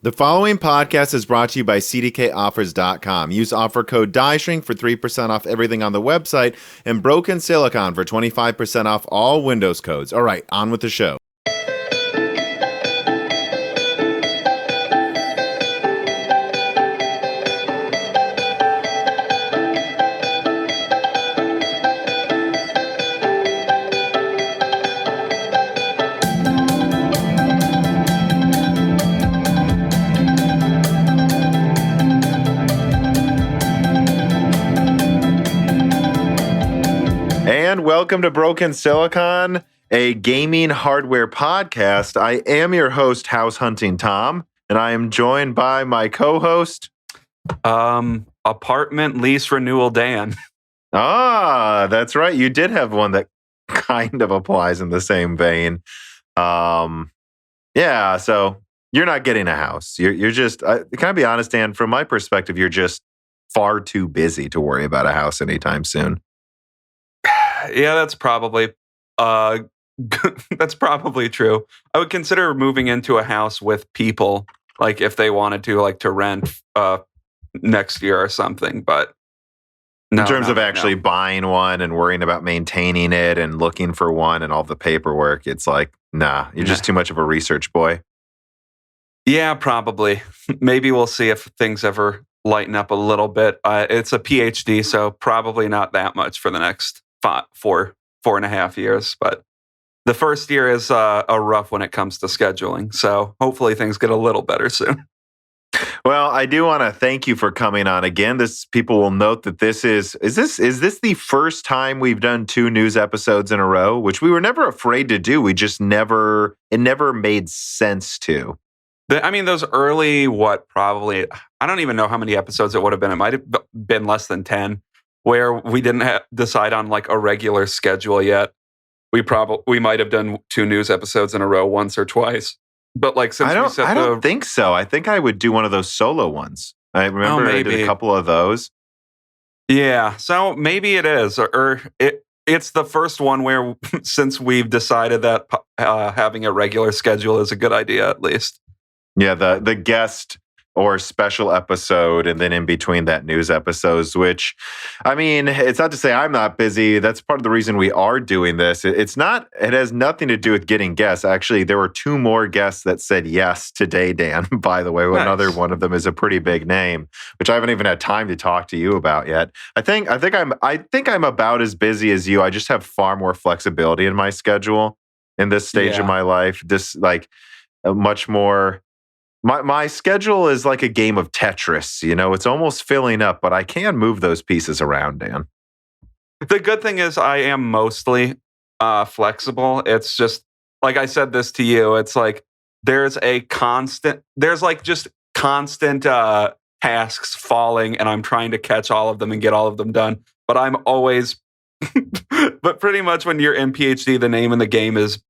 The following podcast is brought to you by CDKOffers.com. Use offer code DIESHRINK for 3% off everything on the website and Broken Silicon for 25% off all Windows codes. All right, on with the show. And welcome to Broken Silicon, a gaming hardware podcast. I am your host, House Hunting Tom, and I am joined by my co-host, Apartment Lease Renewal Dan. Ah, that's right. You did have one that kind of applies in the same vein. Yeah, so you're not getting a house. You're just, can I be honest, Dan? From my perspective, you're just far too busy to worry about a house anytime soon. Yeah, that's probably that's probably true. I would consider moving into a house with people, like if they wanted to, like to rent next year or something. But no, in terms of actually buying one and worrying about maintaining it and looking for one and all the paperwork, it's like, nah, you're just too much of a research boy. Yeah, probably. Maybe we'll see if things ever lighten up a little bit. It's a PhD, so probably not that much for the next 4.5 years. But the first year is a rough when it comes to scheduling. So hopefully things get a little better soon. Well, I do want to thank you for coming on again. People will note that this is this the first time we've done 2 news episodes in a row, which we were never afraid to do. We just never made sense to. I mean, those early, probably, I don't even know how many episodes it would have been. It might have been less than 10, where we didn't decide on like a regular schedule yet. We might have done 2 news episodes in a row once or twice. But like since I don't think so. I think I would do one of those solo ones. I remember I did a couple of those. Yeah, so maybe it is, or it's the first one where since we've decided that having a regular schedule is a good idea, at least. Yeah, the guest or special episode, and then in between that news episodes, which, I mean, it's not to say I'm not busy. That's part of the reason we are doing this. It has nothing to do with getting guests. Actually, there were 2 more guests that said yes today, Dan, by the way. Nice. Another one of them is a pretty big name, which I haven't even had time to talk to you about yet. I think I'm about as busy as you. I just have far more flexibility in my schedule in this stage of my life. Just like much more. My schedule is like a game of Tetris. You know, it's almost filling up, but I can move those pieces around, Dan. The good thing is I am mostly flexible. It's just, like I said this to you, it's like there's just constant tasks falling, and I'm trying to catch all of them and get all of them done. But I'm always, but pretty much when you're in PhD, the name in the game is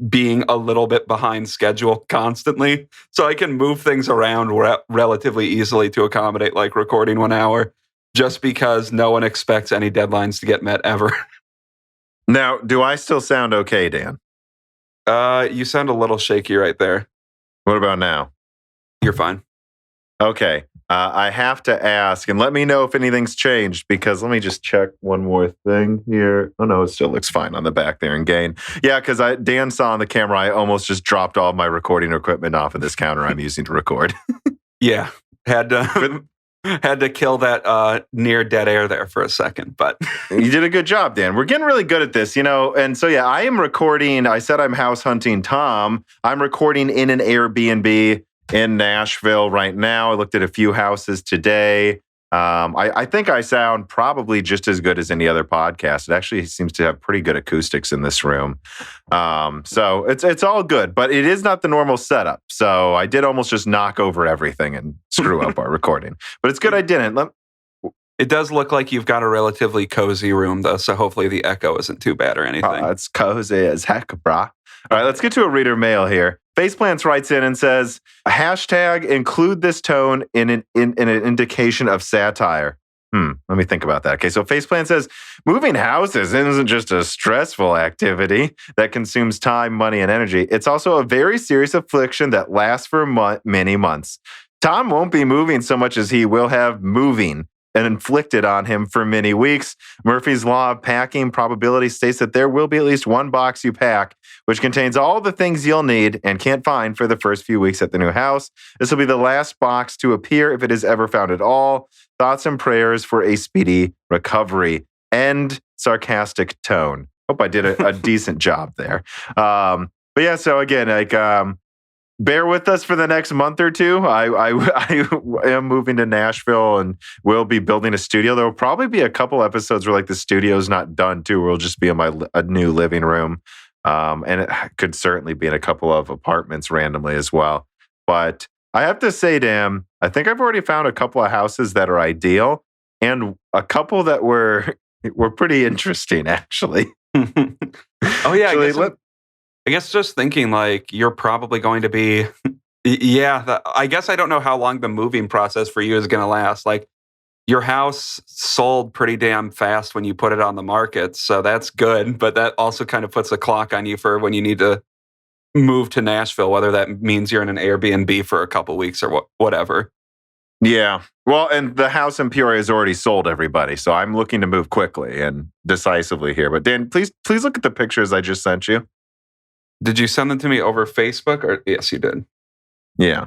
being a little bit behind schedule constantly. So I can move things around relatively easily to accommodate like recording 1 hour, just because no one expects any deadlines to get met ever. Now, do I still sound okay, Dan? You sound a little shaky right there. What about now? You're fine. Okay. I have to ask, and let me know if anything's changed, because let me just check one more thing here. Oh, no, it still looks fine on the back there in gain. Yeah, because Dan saw on the camera, I almost just dropped all my recording equipment off of this counter I'm using to record. Yeah, had to kill that near dead air there for a second, but you did a good job, Dan. We're getting really good at this, you know. And so, yeah, I am recording. I said I'm house hunting Tom. I'm recording in an Airbnb in Nashville right now. I looked at a few houses today. I think I sound probably just as good as any other podcast. It actually seems to have pretty good acoustics in this room. So it's all good, but it is not the normal setup. So I did almost just knock over everything and screw up our recording. But it's good I didn't. It does look like you've got a relatively cozy room, though, so hopefully the echo isn't too bad or anything. It's cozy as heck, brah. All right, let's get to a reader mail here. Faceplants writes in and says, hashtag include this tone in an indication of satire. Let me think about that. Okay, so Faceplan says, moving houses isn't just a stressful activity that consumes time, money, and energy. It's also a very serious affliction that lasts for many months. Tom won't be moving so much as he will have moving and inflicted on him for many weeks. Murphy's Law of Packing Probability states that there will be at least one box you pack, which contains all the things you'll need and can't find for the first few weeks at the new house. This will be the last box to appear if it is ever found at all. Thoughts and prayers for a speedy recovery. End sarcastic tone. Hope I did a decent job there. But yeah, so again, bear with us for the next month or two. I am moving to Nashville and we'll be building a studio. There will probably be a couple episodes where the studio's not done too, where we'll just be in a new living room. And it could certainly be in a couple of apartments randomly as well. But I have to say, Dan, I think I've already found a couple of houses that are ideal and a couple that were pretty interesting, actually. Oh, yeah. I guess just thinking you're probably going to be, I guess I don't know how long the moving process for you is going to last. Your house sold pretty damn fast when you put it on the market. So that's good. But that also kind of puts a clock on you for when you need to move to Nashville, whether that means you're in an Airbnb for a couple weeks or whatever. Yeah. Well, and the house in Peoria is already sold, everybody. So I'm looking to move quickly and decisively here. But Dan, please look at the pictures I just sent you. Did you send them to me over Facebook? Or yes, you did. Yeah.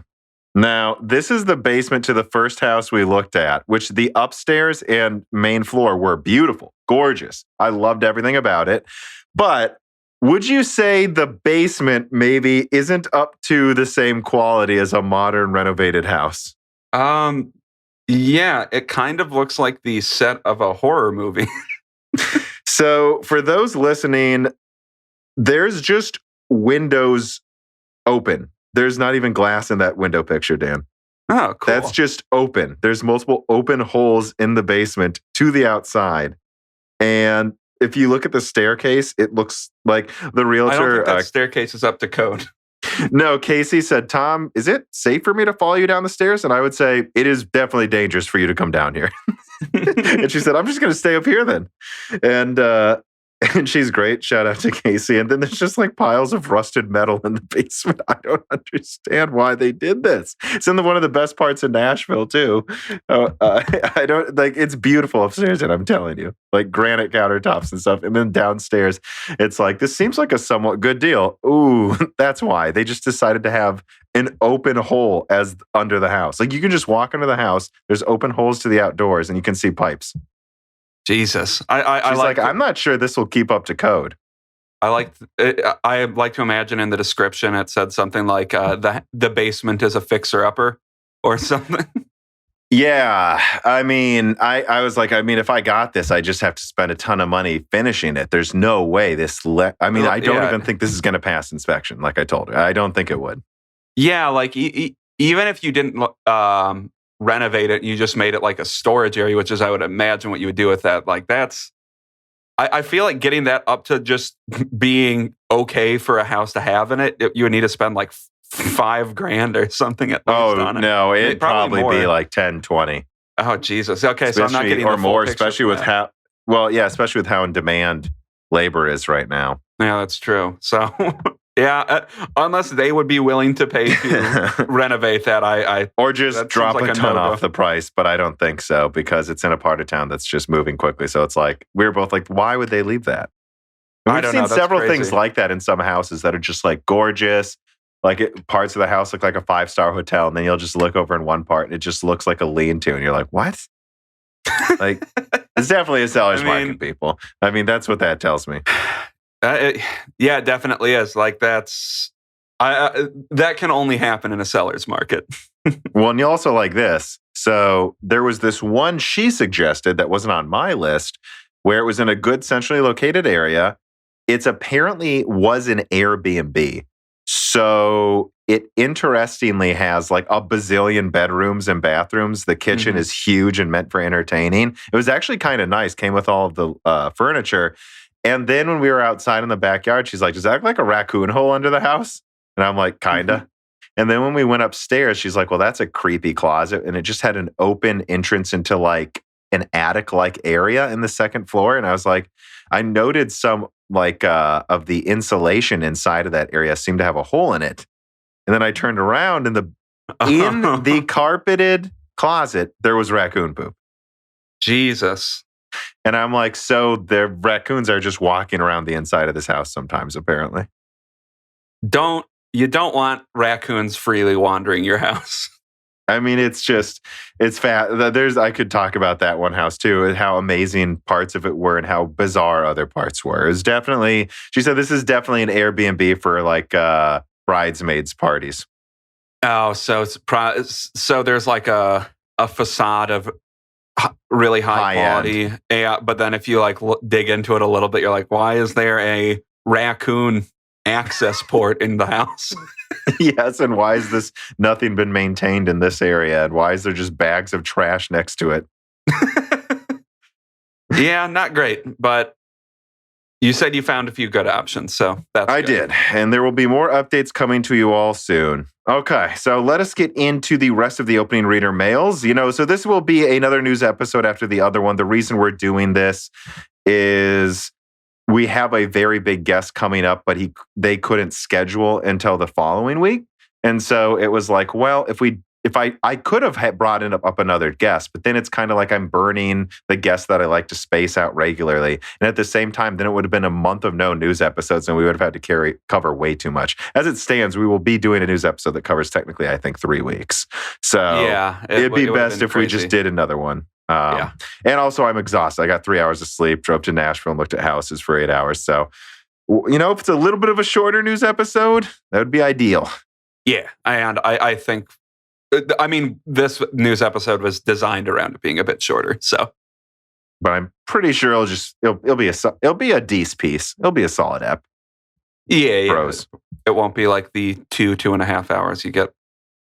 Now, this is the basement to the first house we looked at, which the upstairs and main floor were beautiful, gorgeous. I loved everything about it. But would you say the basement maybe isn't up to the same quality as a modern renovated house? Yeah, it kind of looks like the set of a horror movie. So for those listening, there's just windows open. There's not even glass in that window picture, Dan. Oh, cool. That's just open. There's multiple open holes in the basement to the outside. And if you look at the staircase, it looks like the realtor... I don't think that staircase is up to code. No, Casey said, Tom, is it safe for me to follow you down the stairs? And I would say, it is definitely dangerous for you to come down here. And she said, I'm just going to stay up here then. And she's great. Shout out to Casey. And then there's just piles of rusted metal in the basement. I don't understand why they did this. It's in one of the best parts of Nashville too. I don't it's beautiful upstairs, and I'm telling you, granite countertops and stuff. And then downstairs, it's this seems like a somewhat good deal. Ooh, that's why they just decided to have an open hole as under the house. You can just walk into the house. There's open holes to the outdoors, and you can see pipes. Jesus, I'm not sure this will keep up to code. I like to imagine in the description it said something like the basement is a fixer upper or something. Yeah, I mean, I was if I got this, I just have to spend a ton of money finishing it. There's no way this. I don't even think this is going to pass inspection. Like I told her, I don't think it would. Yeah, even if you didn't renovate it, you just made it a storage area, which is I would imagine what you would do with that. I feel like getting that up to just being okay for a house to have in it, you would need to spend $5,000 or something at least on it. No, it'd probably be 10, 20. Oh, Jesus. Okay, so I'm not getting the full more, picture especially with especially with how in demand labor is right now. Yeah, that's true. So yeah, unless they would be willing to pay to renovate that, or just drop a ton off the price, but I don't think so because it's in a part of town that's just moving quickly. So it's we're both why would they leave that? We've seen several things like that in some houses that are just gorgeous. Parts of the house look like a 5-star hotel, and then you'll just look over in one part and it just looks like a lean-to, and you're like, what? It's definitely a seller's market, people. That's what that tells me. Yeah, it definitely is. That can only happen in a seller's market. Well, and you also like this. So there was this one she suggested that wasn't on my list, where it was in a good centrally located area. It's apparently was an Airbnb. So it interestingly has a bazillion bedrooms and bathrooms. The kitchen is huge and meant for entertaining. It was actually kind of nice. Came with all of the furniture. And then when we were outside in the backyard, she's like, does that look like a raccoon hole under the house? And I'm like, kinda. And then when we went upstairs, she's like, well, that's a creepy closet. And it just had an open entrance into an attic-like area in the second floor. And I was like, I noted some of the insulation inside of that area seemed to have a hole in it. And then I turned around and in the carpeted closet, there was raccoon poop. Jesus. And I'm like, so the raccoons are just walking around the inside of this house sometimes, apparently. You don't want raccoons freely wandering your house. I mean, it's fat. I could talk about that one house too, how amazing parts of it were and how bizarre other parts were. It's definitely, she said, this is definitely an Airbnb for like bridesmaids parties. Oh, so there's like a facade of really high quality. Yeah, but then if you like dig into it a little bit, you're like, why is there a raccoon access port in the house? Yes, and why is this nothing been maintained in this area? And why is there just bags of trash next to it? Yeah, not great, but you said you found a few good options, so that's I good. did, and there will be more updates coming to you all soon. Okay, so let us get into the rest of the opening reader mails. So this will be another news episode after the other one. The reason we're doing this is we have a very big guest coming up, but they couldn't schedule until the following week. And so it was like, well, if I could have brought up another guest, but then it's kind of like I'm burning the guests that I like to space out regularly. And at the same time, then it would have been a month of no news episodes and we would have had to cover way too much. As it stands, we will be doing a news episode that covers technically, I think, 3 weeks. So yeah, it'd be best if we just did another one. And also I'm exhausted. I got 3 hours of sleep, drove to Nashville and looked at houses for 8 hours. So, if it's a little bit of a shorter news episode, that would be ideal. Yeah. And I think, this news episode was designed around it being a bit shorter. So, but I'm pretty sure it'll be a decent piece. It'll be a solid ep. Yeah. Pros. It won't be like the 2.5 hours you get.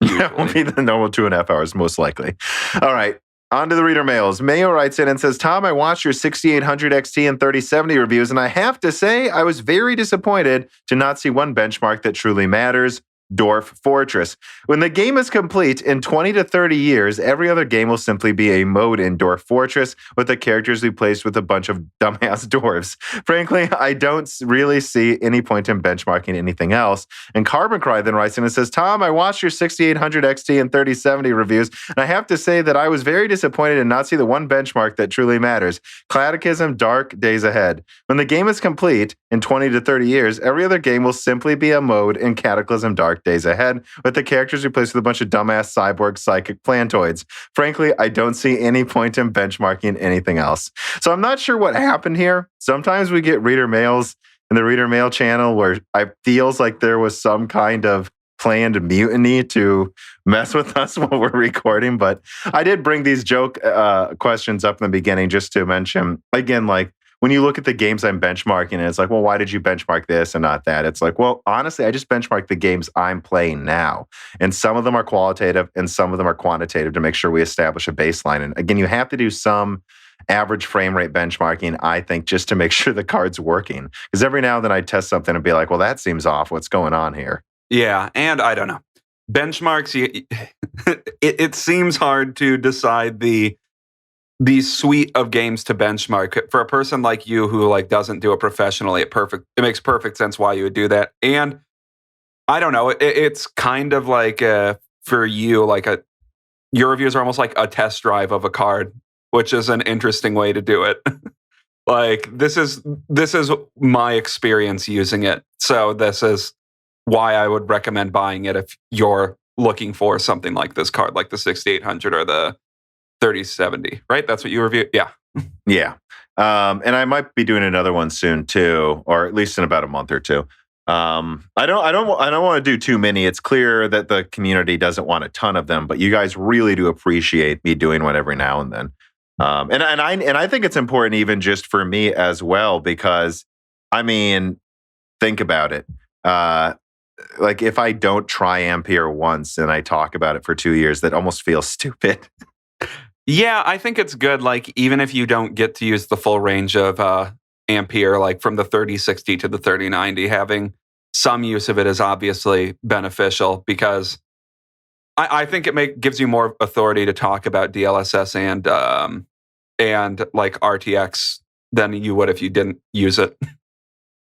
It won't be the normal 2.5 hours, most likely. All right. On to the reader mails. Mayo writes in and says, Tom, I watched your 6800 XT and 3070 reviews, and I have to say I was very disappointed to not see one benchmark that truly matters, Dwarf Fortress. When the game is complete in 20 to 30 years, every other game will simply be a mode in Dwarf Fortress with the characters replaced with a bunch of dumbass dwarves. Frankly, I don't really see any point in benchmarking anything else. And Carbon Cry then writes in and says, Tom, I watched your 6800 XT and 3070 reviews, and I have to say that I was very disappointed to not see the one benchmark that truly matters, Cataclysm Dark Days Ahead. When the game is complete in 20 to 30 years, every other game will simply be a mode in Cataclysm Dark Days Ahead, with the characters replaced with a bunch of dumbass cyborg psychic plantoids. Frankly, I don't see any point in benchmarking anything else. So I'm not sure what happened here. Sometimes we get reader mails in the reader mail channel where it feels like there was some kind of planned mutiny to mess with us while we're recording. But I did bring these joke questions up in the beginning just to mention, again, like, when you look at the games I'm benchmarking, and it's like, well, why did you benchmark this and not that? It's like, well, honestly, I just benchmark the games I'm playing now. And some of them are qualitative and some of them are quantitative to make sure we establish a baseline. And again, you have to do some average frame rate benchmarking, I think, just to make sure the card's working. Because every now and then I test something and be like, well, that seems off. What's going on here? Yeah, and I don't know. Benchmarks, it seems hard to decide the suite of games to benchmark. For a person like you who like doesn't do it professionally, it makes perfect sense why you would do that. And I don't know, it's kind of like for you, like your reviews are almost like a test drive of a card, which is an interesting way to do it. Like this is my experience using it. So this is why I would recommend buying it if you're looking for something like this card, like the 6800 or the 3070, right? That's what you review? Yeah. Yeah. And I might be doing another one soon too, or at least in about a month or two. I don't want to do too many. It's clear that the community doesn't want a ton of them, but you guys really do appreciate me doing one every now and then. And I think it's important even just for me as well, because I mean, think about it. Like if I don't try Ampere once and I talk about it for 2 years, that almost feels stupid. Yeah, I think it's good. Like, even if you don't get to use the full range of Ampere, like from the 3060 to the 3090, having some use of it is obviously beneficial because I think it gives you more authority to talk about DLSS and and like RTX than you would if you didn't use it.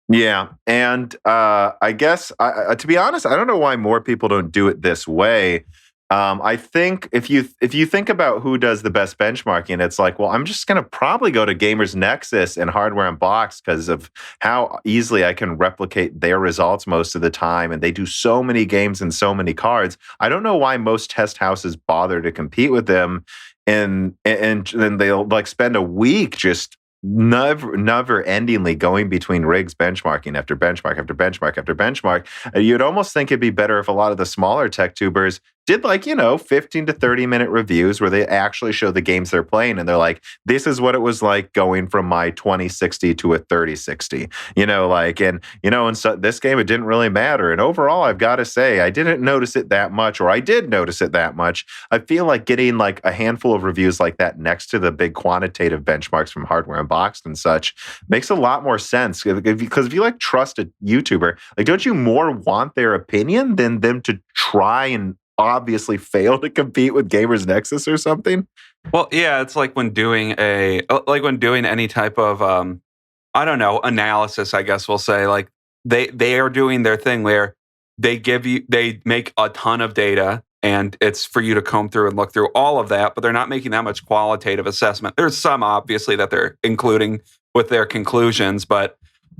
Yeah, and I guess to be honest, I don't know why more people don't do it this way. I think if you think about who does the best benchmarking, it's like, well, I'm just going to probably go to Gamers Nexus and Hardware Unboxed because of how easily I can replicate their results most of the time, and they do so many games and so many cards. I don't know why most test houses bother to compete with them, and they'll like spend a week just never endingly going between rigs benchmarking after benchmark after benchmark after benchmark. You'd almost think it'd be better if a lot of the smaller tech tubers did 15 to 30 minute reviews where they actually show the games they're playing and they're like, this is what it was like going from my 2060 to a 3060, and so this game, it didn't really matter. And overall, I've got to say, I didn't notice it that much, or I did notice it that much. I feel like getting like a handful of reviews like that next to the big quantitative benchmarks from Hardware Unboxed and such makes a lot more sense. Because if you like trust a YouTuber, like, don't you more want their opinion than them to try and obviously fail to compete with Gamers Nexus or something? Well, yeah, it's like when doing any type of analysis, I guess we'll say, like they are doing their thing where they make a ton of data and it's for you to comb through and look through all of that, but they're not making that much qualitative assessment. There's some obviously that they're including with their conclusions, but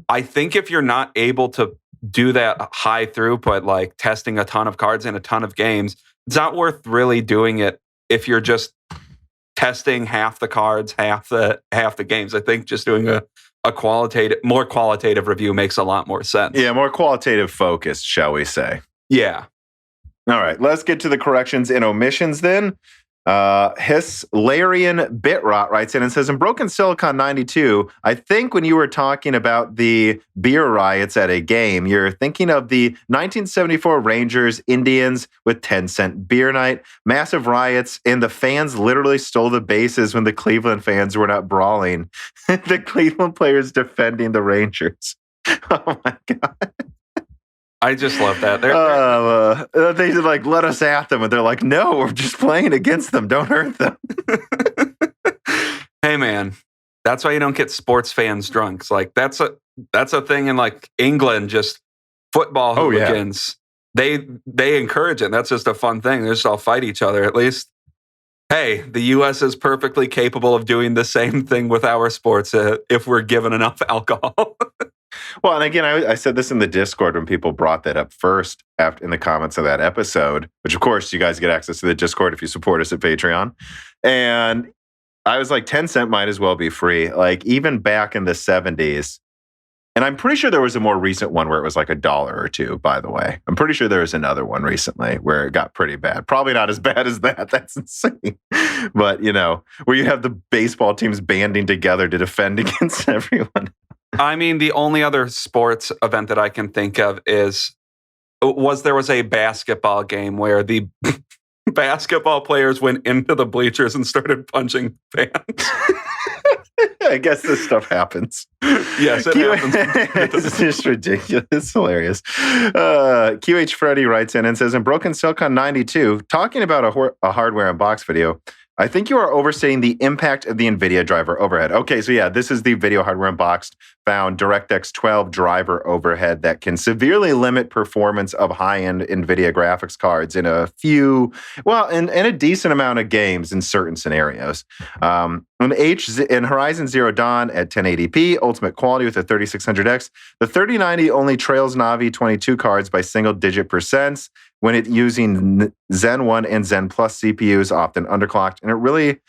I think if you're not able to do that high throughput, like testing a ton of cards in a ton of games, it's not worth really doing it if you're just testing half the cards, half the games. I think just doing a more qualitative review makes a lot more sense. Yeah, more qualitative focused, shall we say. Yeah. All right, let's get to the corrections and omissions then. Hislarian Bitrot writes in and says, in Broken Silicon 92, I think when you were talking about the beer riots at a game, you're thinking of the 1974 Rangers Indians with 10-cent beer night, massive riots, and the fans literally stole the bases when the Cleveland fans were not brawling. The Cleveland players defending the Rangers. Oh my God. I just love that. They like let us at them, and they're like, "No, we're just playing against them. Don't hurt them." Hey, man, that's why you don't get sports fans drunk. It's like that's a thing in like England. Just football hooligans. Yeah. They encourage it. That's just a fun thing. They just all fight each other. At least, hey, the U.S. is perfectly capable of doing the same thing with our sports if we're given enough alcohol. Well, and again, I said this in the Discord when people brought that up first in the comments of that episode, which of course you guys get access to the Discord if you support us at Patreon. And I was like, 10 cent might as well be free. Like even back in the 70s, and I'm pretty sure there was a more recent one where it was like $1 or $2, by the way. I'm pretty sure there was another one recently where it got pretty bad. Probably not as bad as that. That's insane. But, where you have the baseball teams banding together to defend against everyone. I mean, the only other sports event that I can think of there was a basketball game where the basketball players went into the bleachers and started punching fans. I guess this stuff happens. Yes, it happens. It's just ridiculous. It's hilarious. QH Freddy writes in and says, in Broken Silicon 92, talking about a hardware unbox video, I think you are overstating the impact of the NVIDIA driver overhead. Okay, so yeah, this is the Video Hardware Unboxed found DirectX 12 driver overhead that can severely limit performance of high-end NVIDIA graphics cards in in a decent amount of games in certain scenarios. In Horizon Zero Dawn at 1080p, ultimate quality with a 3600X, the 3090 only trails Navi 22 cards by single-digit percents when it's using Zen 1 and Zen Plus CPUs, often underclocked. And it really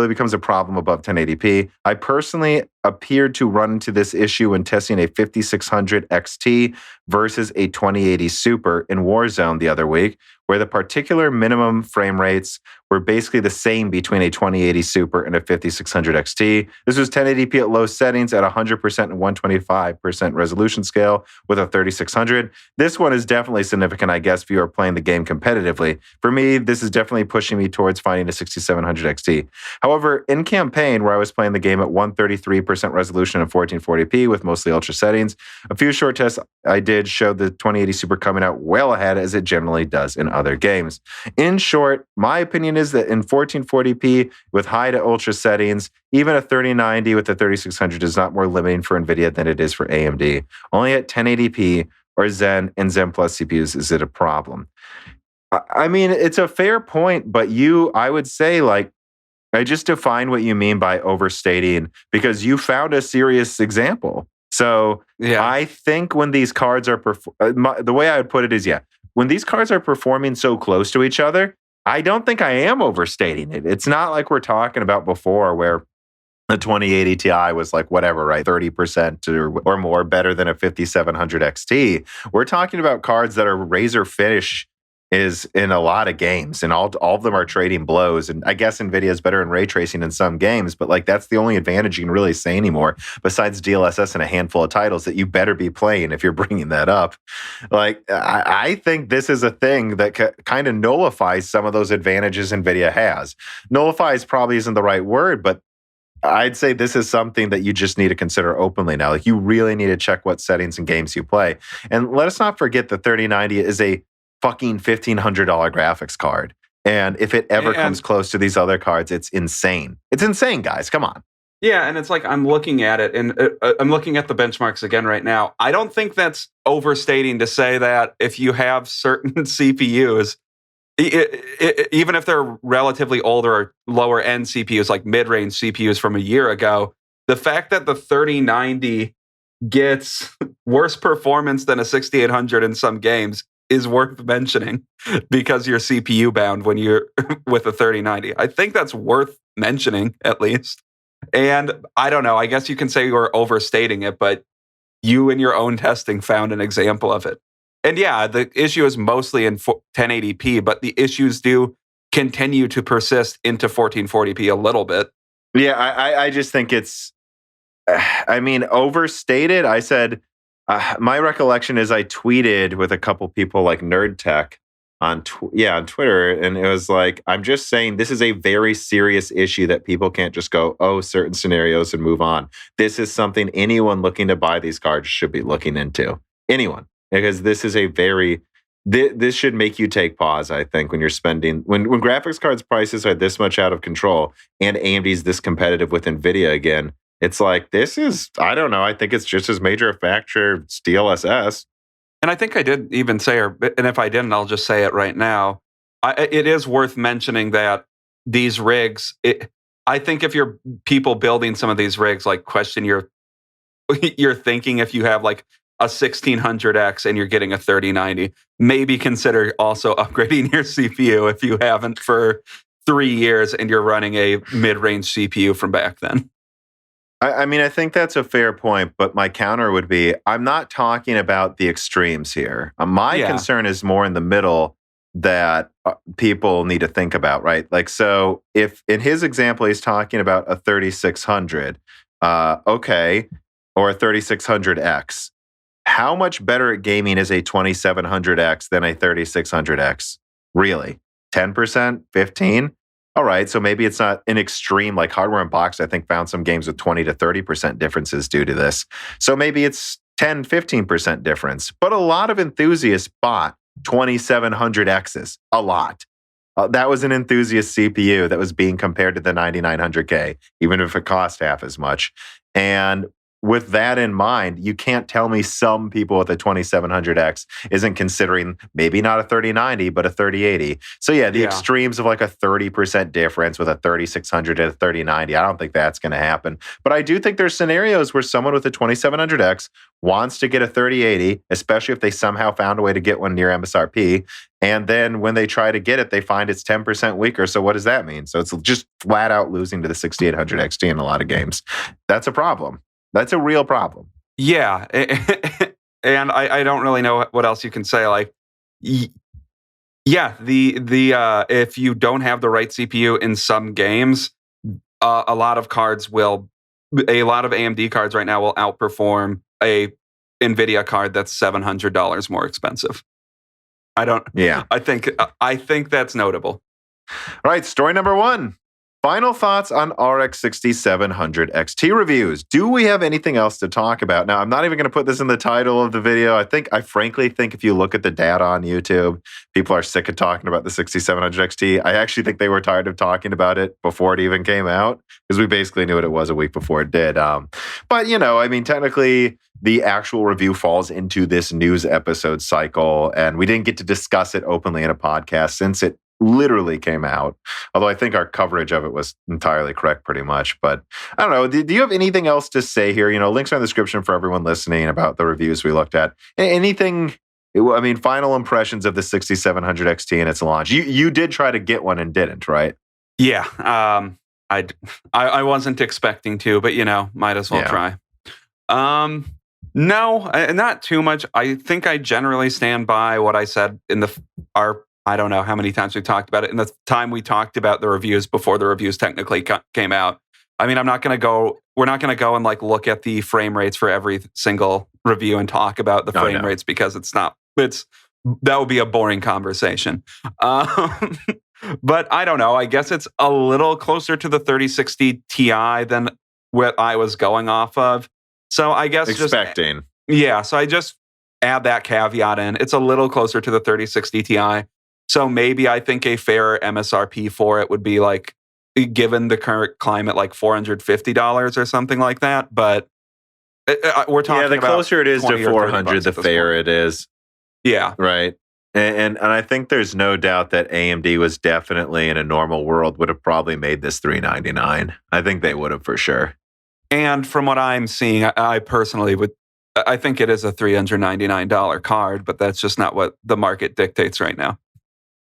becomes a problem above 1080p. I personally appeared to run into this issue when testing a 5600 XT versus a 2080 Super in Warzone the other week, where the particular minimum frame rates were basically the same between a 2080 Super and a 5600 XT. This was 1080p at low settings at 100% and 125% resolution scale with a 3600. This one is definitely significant, I guess, if you are playing the game competitively. For me, this is definitely pushing me towards finding a 6700 XT. However, in campaign, where I was playing the game at 133% resolution and 1440p with mostly ultra settings, a few short tests I did showed the 2080 Super coming out well ahead, as it generally does in other games. In short, my opinion is that in 1440p with high to ultra settings, even a 3090 with a 3600 is not more limiting for NVIDIA than it is for AMD. Only at 1080p or Zen and Zen Plus CPUs is it a problem. I mean, it's a fair point, but I would say, like, I just define what you mean by overstating because you found a serious example. So I think when these cards are, the way I would put it is, when these cards are performing so close to each other, I don't think I am overstating it. It's not like we're talking about before where the 2080 Ti was like whatever, right? 30% or more better than a 5700 XT. We're talking about cards that are razor finish is in a lot of games, and all of them are trading blows. And I guess NVIDIA is better in ray tracing in some games, but like that's the only advantage you can really say anymore, besides DLSS and a handful of titles that you better be playing if you're bringing that up. Like, I think this is a thing that kind of nullifies some of those advantages NVIDIA has. Nullifies probably isn't the right word, but I'd say this is something that you just need to consider openly now. Like, you really need to check what settings and games you play. And let us not forget the 3090 is a fucking $1,500 graphics card. And if it ever comes close to these other cards, it's insane. It's insane, guys. Come on. Yeah, and it's like I'm looking at it, and I'm looking at the benchmarks again right now. I don't think that's overstating to say that if you have certain CPUs, even if they're relatively older or lower end CPUs, like mid-range CPUs from a year ago, the fact that the 3090 gets worse performance than a 6800 in some games is worth mentioning because you're CPU bound when you're with a 3090. I think that's worth mentioning at least. And I don't know, I guess you can say you're overstating it, but you in your own testing found an example of it. And yeah, the issue is mostly in 1080p, but the issues do continue to persist into 1440p a little bit. Yeah, I just think it's, I mean, overstated. I said, my recollection is I tweeted with a couple people like Nerd Tech on Twitter, and it was like, I'm just saying this is a very serious issue that people can't just go, oh, certain scenarios and move on. This is something anyone looking to buy these cards should be looking into. Anyone, because this is a very, this should make you take pause, I think, when you're spending, when graphics cards prices are this much out of control and AMD's this competitive with NVIDIA again. It's like, this is, I don't know, I think it's just as major a factor as DLSS. And I think I did even say, and if I didn't, I'll just say it right now. It is worth mentioning that these rigs, I think if you're people building some of these rigs, like question your thinking if you have like a 1600X and you're getting a 3090, maybe consider also upgrading your CPU if you haven't for 3 years and you're running a mid-range CPU from back then. I mean, I think that's a fair point, but my counter would be, I'm not talking about the extremes here. My concern is more in the middle that people need to think about, right? Like, so if in his example, he's talking about a 3600, okay, or a 3600X, how much better at gaming is a 2700X than a 3600X? Really? 10%? 15%? All right, so maybe it's not an extreme, like Hardware Unboxed, I think, found some games with 20 to 30% differences due to this. So maybe it's 10, 15% difference. But a lot of enthusiasts bought 2700Xs, a lot. That was an enthusiast CPU that was being compared to the 9900K, even if it cost half as much. And with that in mind, you can't tell me some people with a 2700X isn't considering maybe not a 3090, but a 3080. So yeah, the extremes of like a 30% difference with a 3600 and a 3090, I don't think that's going to happen. But I do think there's scenarios where someone with a 2700X wants to get a 3080, especially if they somehow found a way to get one near MSRP. And then when they try to get it, they find it's 10% weaker. So what does that mean? So it's just flat out losing to the 6800 XT in a lot of games. That's a problem. That's a real problem. Yeah. And I don't really know what else you can say. Like, yeah, the if you don't have the right CPU in some games, a lot of AMD cards right now will outperform a NVIDIA card that's $700 more expensive. I think that's notable. All right, story number 1. Final thoughts on RX 6700 XT reviews. Do we have anything else to talk about? Now, I'm not even going to put this in the title of the video. I frankly think if you look at the data on YouTube, people are sick of talking about the 6700 XT. I actually think they were tired of talking about it before it even came out, because we basically knew what it was a week before it did. But, technically, the actual review falls into this news episode cycle, and we didn't get to discuss it openly in a podcast since it literally came out. Although I think our coverage of it was entirely correct pretty much. But I don't know. Do you have anything else to say here? Links are in the description for everyone listening about the reviews we looked at. Anything, final impressions of the 6700 XT and its launch. You did try to get one and didn't, right? Yeah. I wasn't expecting to, but might as well try. No, not too much. I think I generally stand by what I said in I don't know how many times we talked about it. In the time we talked about the reviews before the reviews technically came out. I mean, we're not going to go and look at the frame rates for every single review and talk about the frame rates, because that would be a boring conversation. But I don't know. I guess it's a little closer to the 3060 Ti than what I was going off of. So I guess expecting. So I just add that caveat in. It's a little closer to the 3060 Ti. So maybe I think a fair MSRP for it would be given the current climate, $450 or something like that. But we're talking about the closer it is to 400, the fairer it is. Yeah. Right. And I think there's no doubt that AMD was definitely, in a normal world, would have probably made this $399. I think they would have for sure. And from what I'm seeing, I personally I think it is a $399 card, but that's just not what the market dictates right now.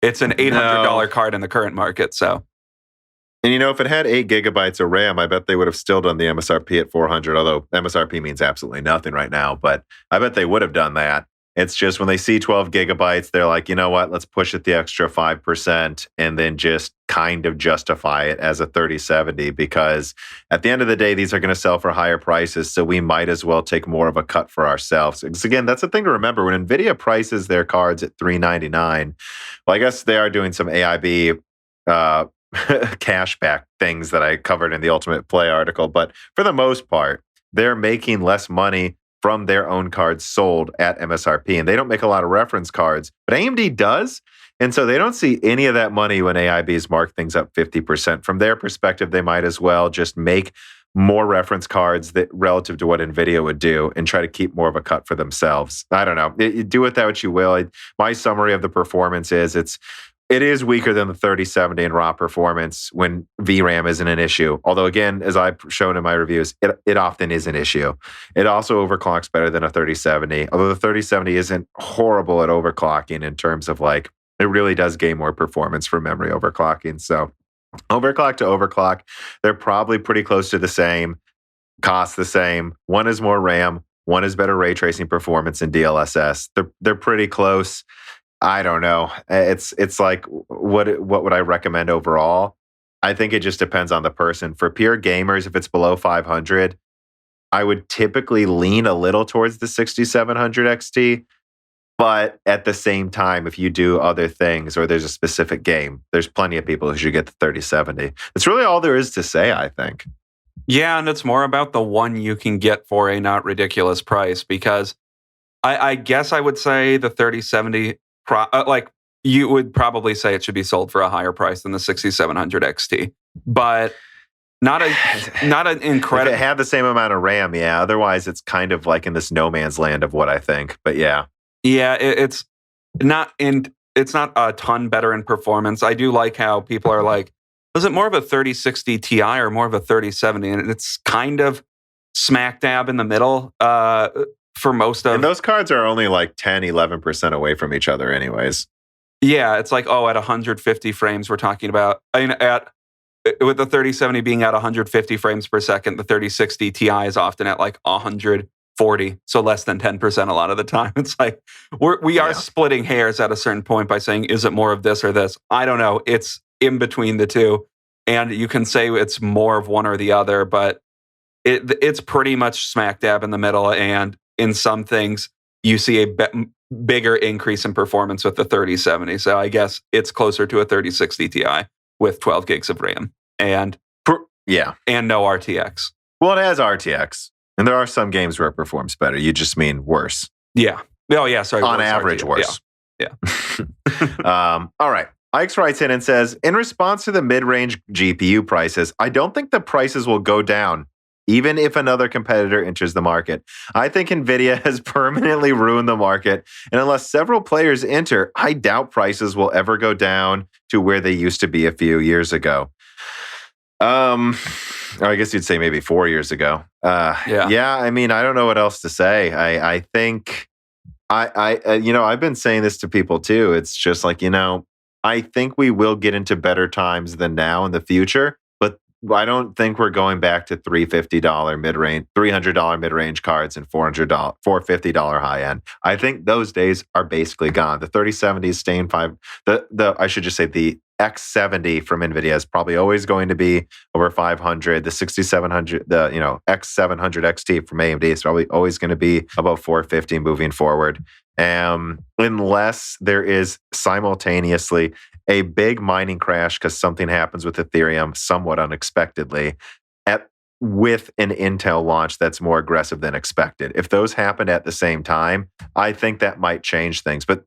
It's an $800 card in the current market. So, and if it had 8 gigabytes of RAM, I bet they would have still done the MSRP at 400. Although MSRP means absolutely nothing right now, but I bet they would have done that. It's just when they see 12 gigabytes, they're like, you know what? Let's push it the extra 5% and then just kind of justify it as a 3070, because at the end of the day, these are going to sell for higher prices. So we might as well take more of a cut for ourselves. Because again, that's the thing to remember. When NVIDIA prices their cards at $399, well, I guess they are doing some AIB cashback things that I covered in the Ultimate Play article. But for the most part, they're making less money from their own cards sold at MSRP. And they don't make a lot of reference cards, but AMD does. And so they don't see any of that money when AIBs mark things up 50%. From their perspective, they might as well just make more reference cards that relative to what NVIDIA would do and try to keep more of a cut for themselves. I don't know. Do with that what you will. My summary of the performance is it is weaker than the 3070 in raw performance when VRAM isn't an issue. Although, again, as I've shown in my reviews, it often is an issue. It also overclocks better than a 3070, although the 3070 isn't horrible at overclocking in terms of it really does gain more performance for memory overclocking. So overclock to overclock, they're probably pretty close to the same, cost the same. One is more RAM, one is better ray tracing performance in DLSS. They're pretty close. I don't know. It's what would I recommend overall? I think it just depends on the person. For pure gamers, if it's below 500, I would typically lean a little towards the 6700 XT. But at the same time, if you do other things or there's a specific game, there's plenty of people who should get the 3070. That's really all there is to say, I think. Yeah, and it's more about the one you can get for a not ridiculous price, because I guess I would say the 3070... you would probably say it should be sold for a higher price than the 6700 XT, but not an incredible. If it had the same amount of RAM, yeah. Otherwise, it's kind of in this no man's land of what I think. But yeah, it's not a ton better in performance. I do like how people are like, was it more of a 3060 Ti or more of a 3070? And it's kind of smack dab in the middle. For most of... And those cards are only 10, 11% away from each other anyways. Yeah, it's at 150 frames we're talking about. With the 3070 being at 150 frames per second, the 3060 Ti is often at 140, so less than 10% a lot of the time. It's we are splitting hairs at a certain point by saying, is it more of this or this? I don't know. It's in between the two. And you can say it's more of one or the other, but it's pretty much smack dab in the middle. And in some things, you see a bigger increase in performance with the 3070. So I guess it's closer to a 3060 Ti with 12 gigs of RAM. and and no RTX. Well, it has RTX, and there are some games where it performs better. You just mean worse. Yeah. Oh, yeah. Sorry. On average, RTX. worse. Yeah. All right. Ike's writes in and says, in response to the mid-range GPU prices, I don't think the prices will go down, even if another competitor enters the market. I think Nvidia has permanently ruined the market, and unless several players enter, I doubt prices will ever go down to where they used to be a few years ago. Or I guess you'd say maybe 4 years ago. Yeah. I mean, I don't know what else to say. I think I've been saying this to people too. It's just like, I think we will get into better times than now in the future, but I don't think we're going back to $350 mid-range, $300 mid-range cards and $450 high end. I think those days are basically gone. The 3070 is staying I should just say the X70 from Nvidia is probably always going to be over 500. The 6700, X700 XT from AMD is probably always going to be above 450 moving forward. Unless there is simultaneously a big mining crash because something happens with Ethereum somewhat unexpectedly with an Intel launch that's more aggressive than expected. If those happen at the same time, I think that might change things. But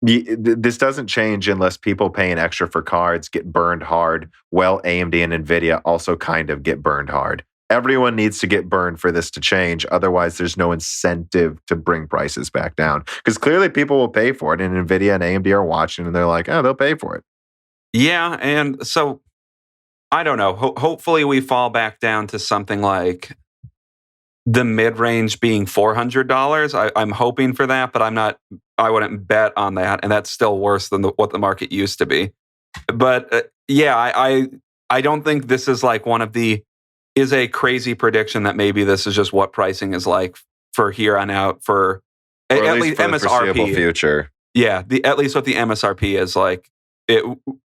this doesn't change unless people paying extra for cards get burned hard. Well, AMD and Nvidia also kind of get burned hard. Everyone needs to get burned for this to change. Otherwise, there's no incentive to bring prices back down. Because clearly people will pay for it. And Nvidia and AMD are watching and they're like, oh, they'll pay for it. Yeah. And so, I don't know. Hopefully we fall back down to something like the mid-range being $400. I'm hoping for that, but I wouldn't bet on that. And that's still worse than what the market used to be. But I don't think this is like is a crazy prediction that maybe this is just what pricing is like for here on out for at least for the foreseeable future. Yeah, at least what the MSRP is like.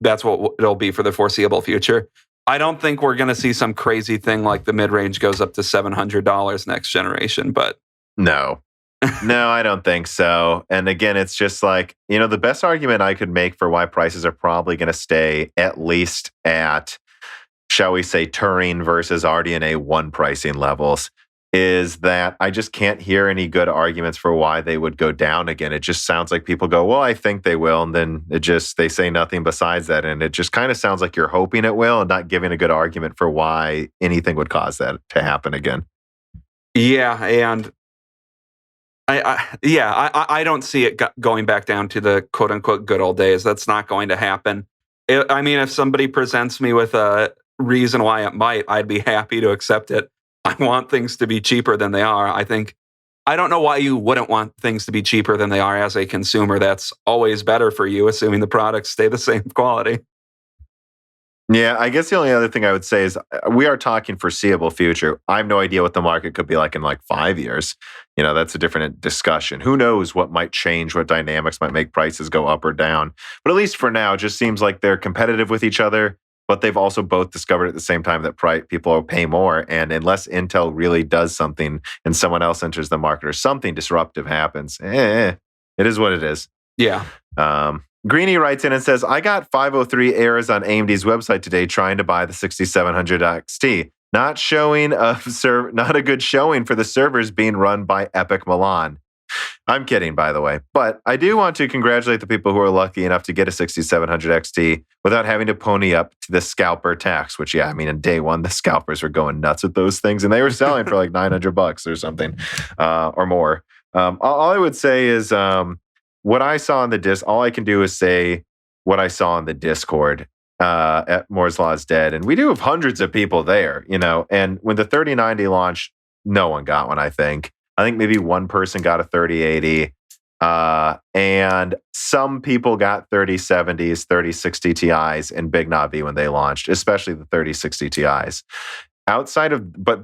That's what it'll be for the foreseeable future. I don't think we're going to see some crazy thing like the mid-range goes up to $700 next generation, but no, I don't think so. And again, it's just like, the best argument I could make for why prices are probably going to stay at least at, shall we say, Turing versus RDNA 1 pricing levels is that I just can't hear any good arguments for why they would go down again. It just sounds like people go, well, I think they will. And then they say nothing besides that. And it just kind of sounds like you're hoping it will and not giving a good argument for why anything would cause that to happen again. Yeah. And I don't see it going back down to the quote unquote good old days. That's not going to happen. If somebody presents me with a reason why it might, I'd be happy to accept it. I want things to be cheaper than they are. I don't know why you wouldn't want things to be cheaper than they are as a consumer. That's always better for you, assuming the products stay the same quality. Yeah, I guess the only other thing I would say is we are talking foreseeable future. I have no idea what the market could be like in 5 years. That's a different discussion. Who knows what might change, what dynamics might make prices go up or down. But at least for now, it just seems like they're competitive with each other. But they've also both discovered at the same time that people will pay more. And unless Intel really does something and someone else enters the market or something disruptive happens, it is what it is. Yeah. Greeny writes in and says, I got 503 errors on AMD's website today trying to buy the 6700 XT. Not a good showing for the servers being run by EPYC Milan. I'm kidding, by the way. But I do want to congratulate the people who are lucky enough to get a 6700 XT without having to pony up to the scalper tax, which, in day one, the scalpers were going nuts with those things. And they were selling for like $900 or something or more. All I would say is what I saw on the disc, all I can do is say what I saw on the Discord at Moore's Law is Dead. And we do have hundreds of people there, and when the 3090 launched, no one got one, I think. I think maybe one person got a 3080, and some people got 3070s, 3060 Ti's, and Big Navi when they launched, especially the 3060 Ti's. But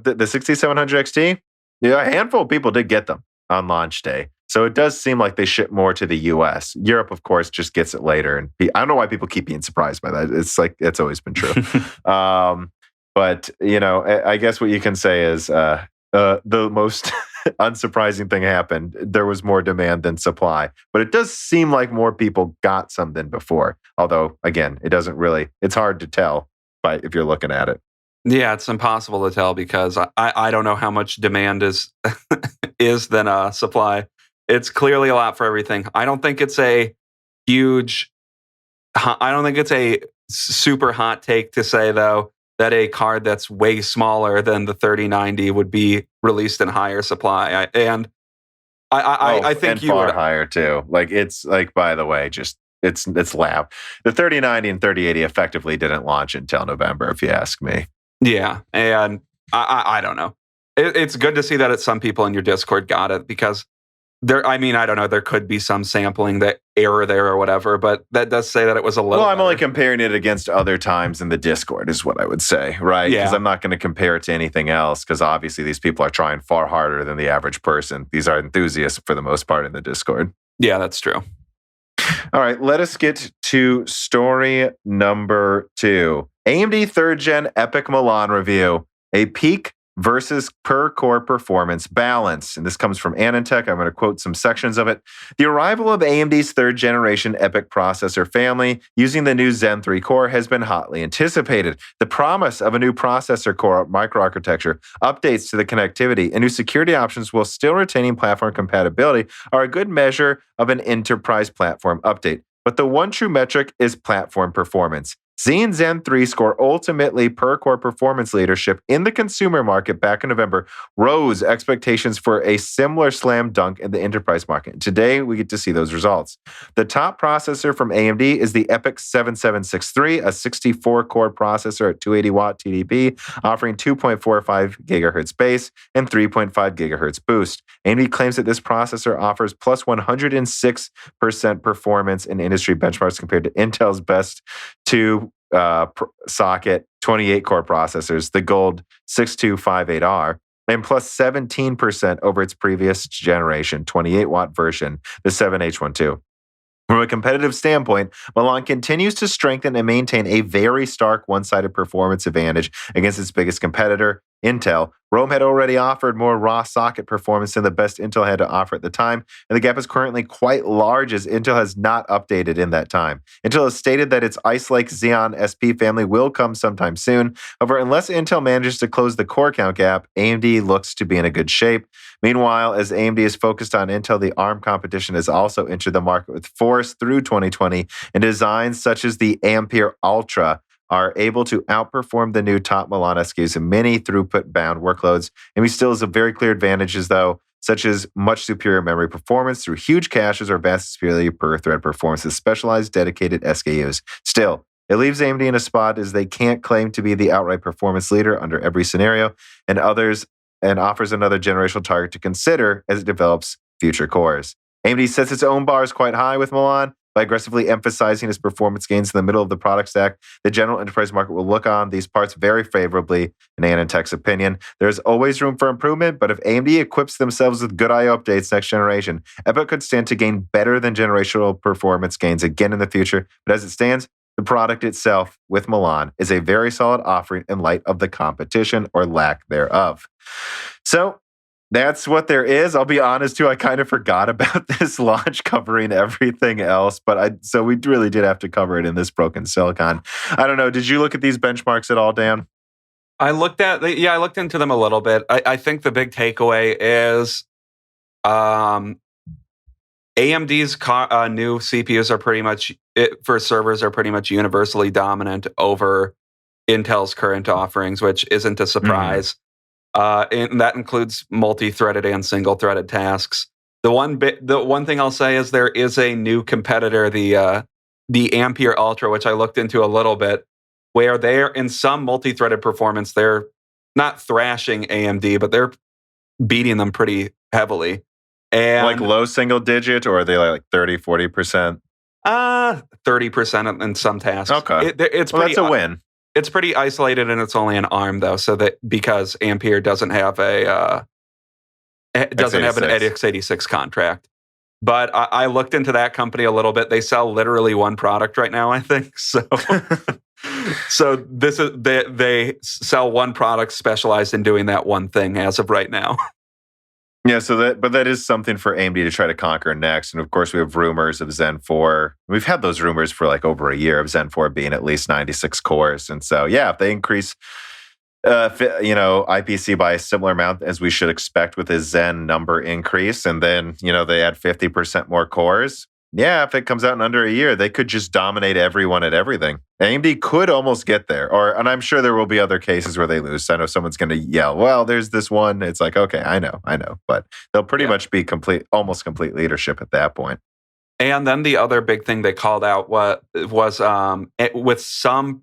the 6700 XT, a handful of people did get them on launch day. So it does seem like they ship more to the US. Europe, of course, just gets it later. And I don't know why people keep being surprised by that. It's like, it's always been true. But, I guess what you can say is the most unsurprising thing happened. There was more demand than supply, but it does seem like more people got some than before. Although, again, it's hard to tell. if you're looking at it. Yeah, it's impossible to tell because I don't know how much demand is than supply. It's clearly a lot for everything. I don't think it's a super hot take to say, though, that a card that's way smaller than the 3090 would be released in higher supply. I think and you far would higher too. Like it's like, by the way, just it's lab. The 3090 and 3080 effectively didn't launch until November, if you ask me. Yeah, and I don't know. It's good to see that some people in your Discord got it because I don't know. There could be some sampling that error there or whatever, but that does say that it was a little. Well, I'm better. only comparing it against other times in the Discord, is what I would say, right? Because I'm not going to compare it to anything else, because obviously these people are trying far harder than the average person. These are enthusiasts for the most part in the Discord. Yeah, that's true. All right, let us get to story number 2. AMD 3rd Gen EPYC Milan review. A peak versus per core performance balance. And this comes from AnandTech. I'm going to quote some sections of it. The arrival of AMD's 3rd generation EPYC processor family using the new Zen 3 core has been hotly anticipated. The promise of a new processor core microarchitecture, updates to the connectivity, and new security options while still retaining platform compatibility are a good measure of an enterprise platform update. But the one true metric is platform performance. Z and Zen 3 score ultimately per core performance leadership in the consumer market back in November, rose expectations for a similar slam dunk in the enterprise market. Today, we get to see those results. The top processor from AMD is the EPYC 7763, a 64-core processor at 280-watt TDP, offering 2.45 gigahertz base and 3.5 gigahertz boost. AMD claims that this processor offers plus 106% performance in industry benchmarks compared to Intel's best two socket 28-core processors, the Gold 6258R, and plus 17% over its previous generation 28-watt version, the 7H12. From a competitive standpoint, Milan continues to strengthen and maintain a very stark one-sided performance advantage against its biggest competitor, Intel. Rome had already offered more raw socket performance than the best Intel had to offer at the time, and the gap is currently quite large as Intel has not updated in that time. Intel has stated that its Ice Lake Xeon SP family will come sometime soon. However, unless Intel manages to close the core count gap, AMD looks to be in a good shape. Meanwhile, as AMD is focused on Intel, the ARM competition has also entered the market with force through 2020, and designs such as the Ampere Ultra are able to outperform the new top Milan SKUs in many throughput-bound workloads. AMD still has a very clear advantages, though, such as much superior memory performance through huge caches or vast superiority per thread performance with specialized dedicated SKUs. Still, it leaves AMD in a spot as they can't claim to be the outright performance leader under every scenario, and offers another generational target to consider as it develops future cores. AMD sets its own bars quite high with Milan. By aggressively emphasizing its performance gains in the middle of the product stack, the general enterprise market will look on these parts very favorably, in AnandTech's opinion. There's always room for improvement, but if AMD equips themselves with good I/O updates next generation, EPYC could stand to gain better than generational performance gains again in the future. But as it stands, the product itself with Milan is a very solid offering in light of the competition or lack thereof. So, that's what there is. I'll be honest too, I kind of forgot about this launch covering everything else, so we really did have to cover it in this Broken Silicon. I don't know. Did you look at these benchmarks at all, Dan? I looked into them a little bit. I think the big takeaway is AMD's new CPUs are pretty much, for servers, are pretty much universally dominant over Intel's current offerings, which isn't a surprise. Mm-hmm. And that includes multi-threaded and single-threaded tasks. The one thing I'll say is there is a new competitor, the Ampere Ultra, which I looked into a little bit, where they're in some multi-threaded performance, they're not thrashing AMD, but they're beating them pretty heavily. And like low single digit, or are they like 30, 40%? 30% in some tasks. Okay. It's that's a win. It's pretty isolated, and it's only an ARM though, so that because Ampere doesn't have an x86 contract. But I looked into that company a little bit. They sell literally one product right now, I think. So, they sell one product specialized in doing that one thing as of right now. Yeah, but that is something for AMD to try to conquer next. And of course, we have rumors of Zen 4. We've had those rumors for like over a year of Zen 4 being at least 96 cores. And so, yeah, if they increase, IPC by a similar amount as we should expect with a Zen number increase, and then, they add 50% more cores. Yeah, if it comes out in under a year, they could just dominate everyone at everything. AMD could almost get there, and I'm sure there will be other cases where they lose. I know someone's going to yell, "Well, there's this one." It's like, okay, I know, but they'll pretty much be almost complete leadership at that point. And then the other big thing they called out was with some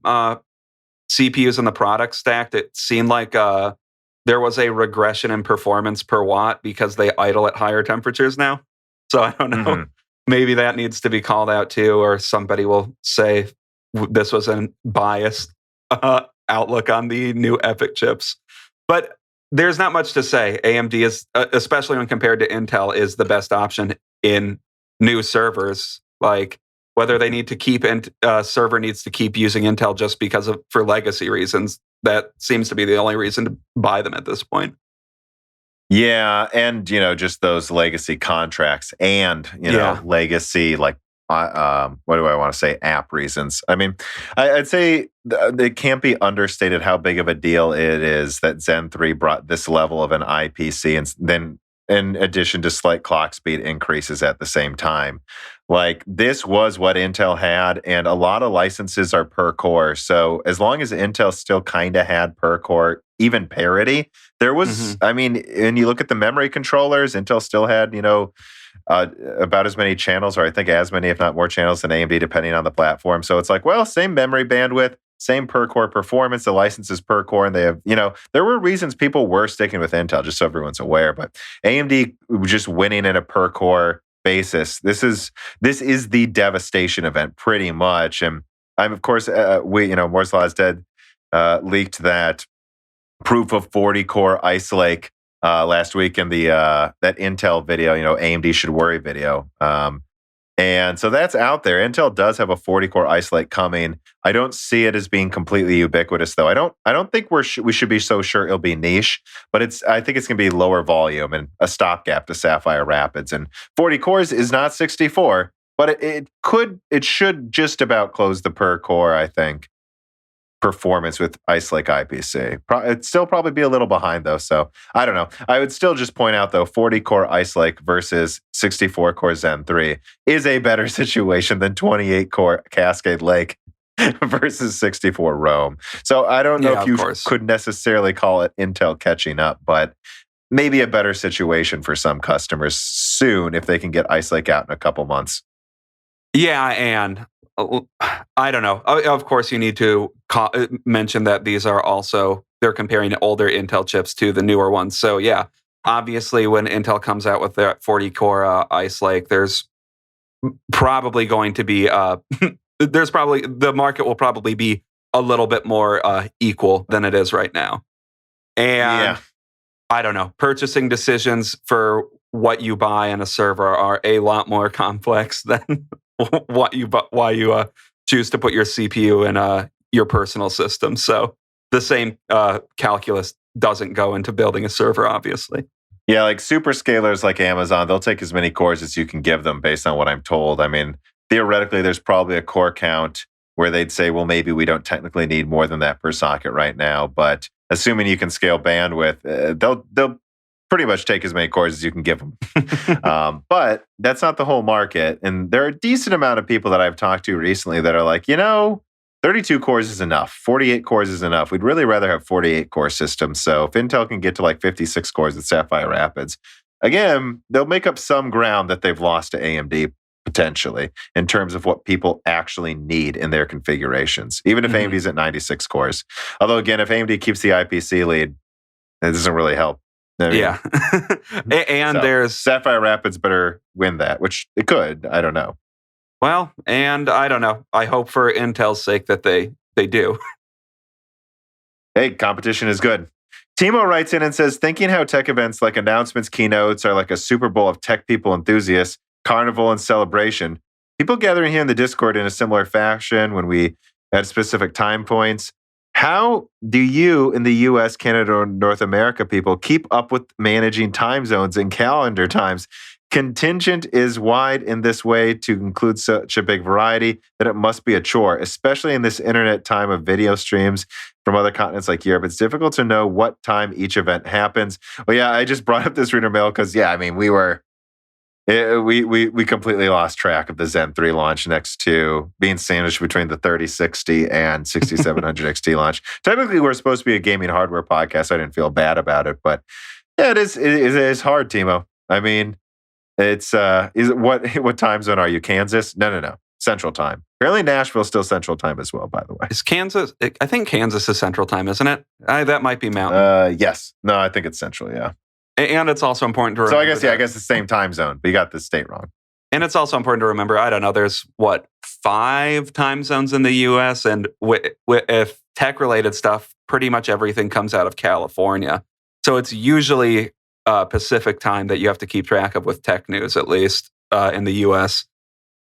CPUs in the product stack, it seemed like there was a regression in performance per watt because they idle at higher temperatures now. So I don't know. Mm-hmm. Maybe that needs to be called out too, or somebody will say this was a biased outlook on the new EPYC chips. But there's not much to say. AMD is, especially when compared to Intel, is the best option in new servers. Like whether they need to keep server needs to keep using Intel just for legacy reasons. That seems to be the only reason to buy them at this point. Yeah, and just those legacy contracts and legacy what do I want to say, app reasons. I mean, I'd say it can't be understated how big of a deal it is that Zen 3 brought this level of an IPC, and then in addition to slight clock speed increases at the same time. Like this was what Intel had, and a lot of licenses are per core. So as long as Intel still kind of had per core, even parity, there was, I mean, and you look at the memory controllers, Intel still had, about as many channels, or I think as many, if not more channels than AMD, depending on the platform. So it's like, well, same memory bandwidth, same per core performance, the license is per core, and they have, there were reasons people were sticking with Intel, just so everyone's aware. But AMD just winning in a per core basis, this is the devastation event, pretty much. And I'm, of course, Moore's Law is Dead leaked that proof of 40 core Ice Lake last week in the that Intel video, AMD should worry video. And so that's out there. Intel does have a 40-core Ice Lake coming. I don't see it as being completely ubiquitous, though. I don't think we should be so sure it'll be niche, but I think it's going to be lower volume and a stopgap to Sapphire Rapids. And 40 cores is not 64, but it should just about close the per core, I think, performance with Ice Lake IPC. It'd still probably be a little behind, though, so I don't know. I would still just point out, though, 40-core Ice Lake versus 64-core Zen 3 is a better situation than 28-core Cascade Lake versus 64 Rome. So I don't know if you could necessarily call it Intel catching up, but maybe a better situation for some customers soon if they can get Ice Lake out in a couple months. Yeah, and I don't know. Of course, you need to mention that these are also, they're comparing older Intel chips to the newer ones. So yeah, obviously when Intel comes out with that 40-core Ice Lake, there's probably going to be, the market will probably be a little bit more equal than it is right now. And I don't know, purchasing decisions for what you buy in a server are a lot more complex than why you choose to put your CPU in your personal system. So the same calculus doesn't go into building a server, obviously. Yeah, like superscalers like Amazon, they'll take as many cores as you can give them based on what I'm told. I mean, theoretically, there's probably a core count where they'd say, well, maybe we don't technically need more than that per socket right now. But assuming you can scale bandwidth, they'll pretty much take as many cores as you can give them. But that's not the whole market. And there are a decent amount of people that I've talked to recently that are like, 32 cores is enough. 48 cores is enough. We'd really rather have 48 core systems. So if Intel can get to like 56 cores with Sapphire Rapids, again, they'll make up some ground that they've lost to AMD potentially in terms of what people actually need in their configurations, even if AMD's at 96 cores. Although again, if AMD keeps the IPC lead, it doesn't really help. I mean, yeah. And there's Sapphire Rapids better win that, which it could. I don't know. Well, and I don't know. I hope for Intel's sake that they do. Hey, competition is good. Timo writes in and says, thinking how tech events like announcements, keynotes are like a Super Bowl of tech people enthusiasts, carnival and celebration. People gathering here in the Discord in a similar fashion when we had specific time points. How do you in the US, Canada, or North America people keep up with managing time zones and calendar times? Contingent is wide in this way to include such a big variety that it must be a chore, especially in this internet time of video streams from other continents like Europe. It's difficult to know what time each event happens. Well, yeah, I just brought up this reader mail because, yeah, I mean, we completely lost track of the Zen 3 launch next to being sandwiched between the 3060 and 6700 XT launch. Technically, we're supposed to be a gaming hardware podcast. So I didn't feel bad about it, but yeah, it is hard, Timo. I mean, it's what time zone are you? Kansas? No. Central time. Apparently Nashville's still Central time as well, by the way. Is Kansas? I think Kansas is Central time, isn't it? That might be Mountain. Yes. No, I think it's Central, yeah. And it's also important to remember. So I guess the same time zone, but you got the state wrong. And it's also important to remember, I don't know, there's 5 time zones in the US, and if tech-related stuff, pretty much everything comes out of California. So it's usually Pacific time that you have to keep track of with tech news, at least in the US.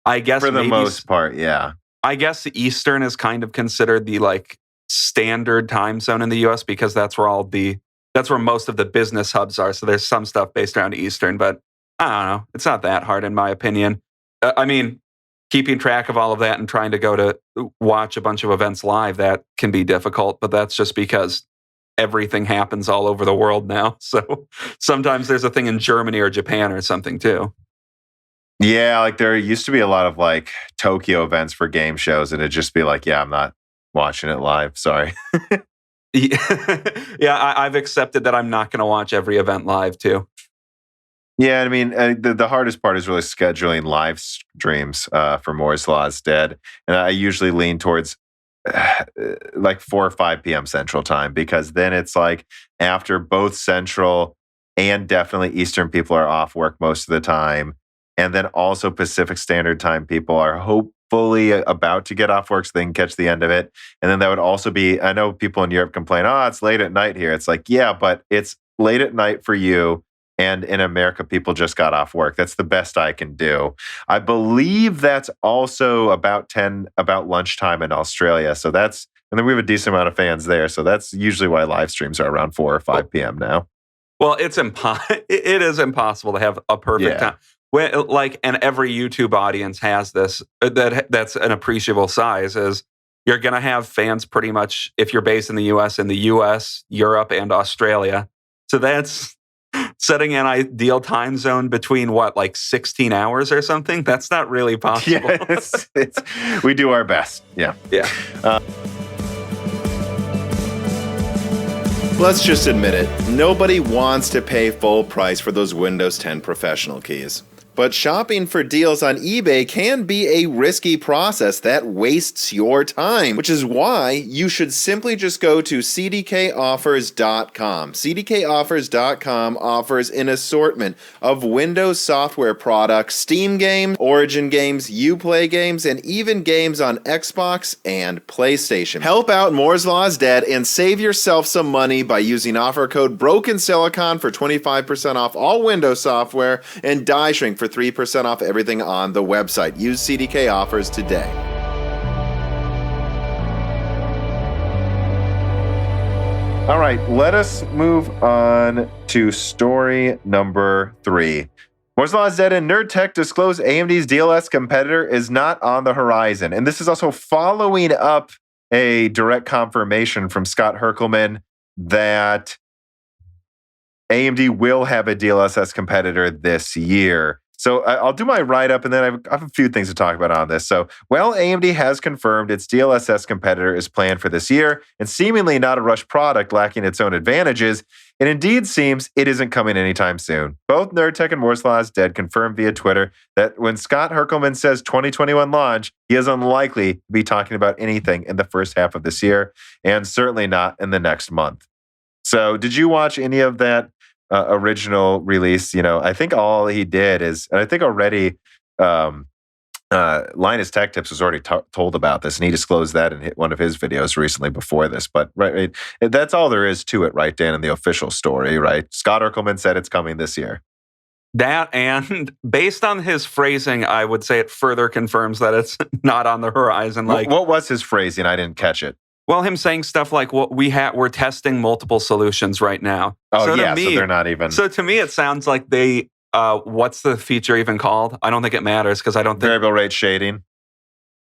I guess for the most part, yeah. I guess Eastern is kind of considered the standard time zone in the US because that's where most of the business hubs are. So there's some stuff based around Eastern, but I don't know. It's not that hard in my opinion. I mean, keeping track of all of that and trying to go to watch a bunch of events live, that can be difficult, but that's just because everything happens all over the world now. So sometimes there's a thing in Germany or Japan or something too. Yeah, there used to be a lot of Tokyo events for game shows, and it'd just be yeah, I'm not watching it live. Sorry. Yeah, I've accepted that I'm not going to watch every event live too. Yeah, I mean, the hardest part is really scheduling live streams for Moore's Law is Dead. And I usually lean towards 4 or 5 p.m. Central time, because then it's after both Central and definitely Eastern people are off work most of the time. And then also Pacific Standard Time people are hopefully about to get off work so they can catch the end of it. And then that would also be, I know people in Europe complain, it's late at night here. It's yeah, but it's late at night for you. And in America, people just got off work. That's the best I can do. I believe that's also about lunchtime in Australia. So and then we have a decent amount of fans there. So that's usually why live streams are around 4 or 5 p.m. now. Well, it is impossible to have a perfect time. And every YouTube audience has this, that's an appreciable size, is you're going to have fans pretty much, if you're based in the US, Europe, and Australia. So that's setting an ideal time zone between 16 hours or something? That's not really possible. Yeah, we do our best. Yeah. Yeah. Let's just admit it, nobody wants to pay full price for those Windows 10 professional keys. But shopping for deals on eBay can be a risky process that wastes your time, which is why you should simply just go to cdkoffers.com. cdkoffers.com offers an assortment of Windows software products, Steam games, Origin games, Uplay games, and even games on Xbox and PlayStation. Help out Moore's Law is Dead and save yourself some money by using offer code BROKENSILICON for 25% off all Windows software and Die Shrink for 3% off everything on the website. Use CDK offers today. All right, let us move on to story number 3. Moore's Law is Dead and Nerd Tech disclose AMD's DLS competitor is not on the horizon. And this is also following up a direct confirmation from Scott Herkelman that AMD will have a DLSS competitor this year. So I'll do my write-up, and then I have a few things to talk about on this. So, AMD has confirmed its DLSS competitor is planned for this year, and seemingly not a rush product lacking its own advantages. It indeed seems it isn't coming anytime soon. Both NerdTech and Moore's Law is Dead confirmed via Twitter that when Scott Herkelman says 2021 launch, he is unlikely to be talking about anything in the first half of this year, and certainly not in the next month. So, did you watch any of that original release? I think all he did is, and I think already Linus Tech Tips was already told about this, and he disclosed that in one of his videos recently before this. But right, that's all there is to it, right, Dan, in the official story, right? Scott Herkelman said it's coming this year. That, and based on his phrasing, I would say it further confirms that it's not on the horizon. What was his phrasing? I didn't catch it. Well, him saying stuff like, "What we're testing multiple solutions right now." Oh, so yeah, to me, so they're not even... So to me, it sounds like they. What's the feature even called? I don't think it matters because I don't think Variable rate shading.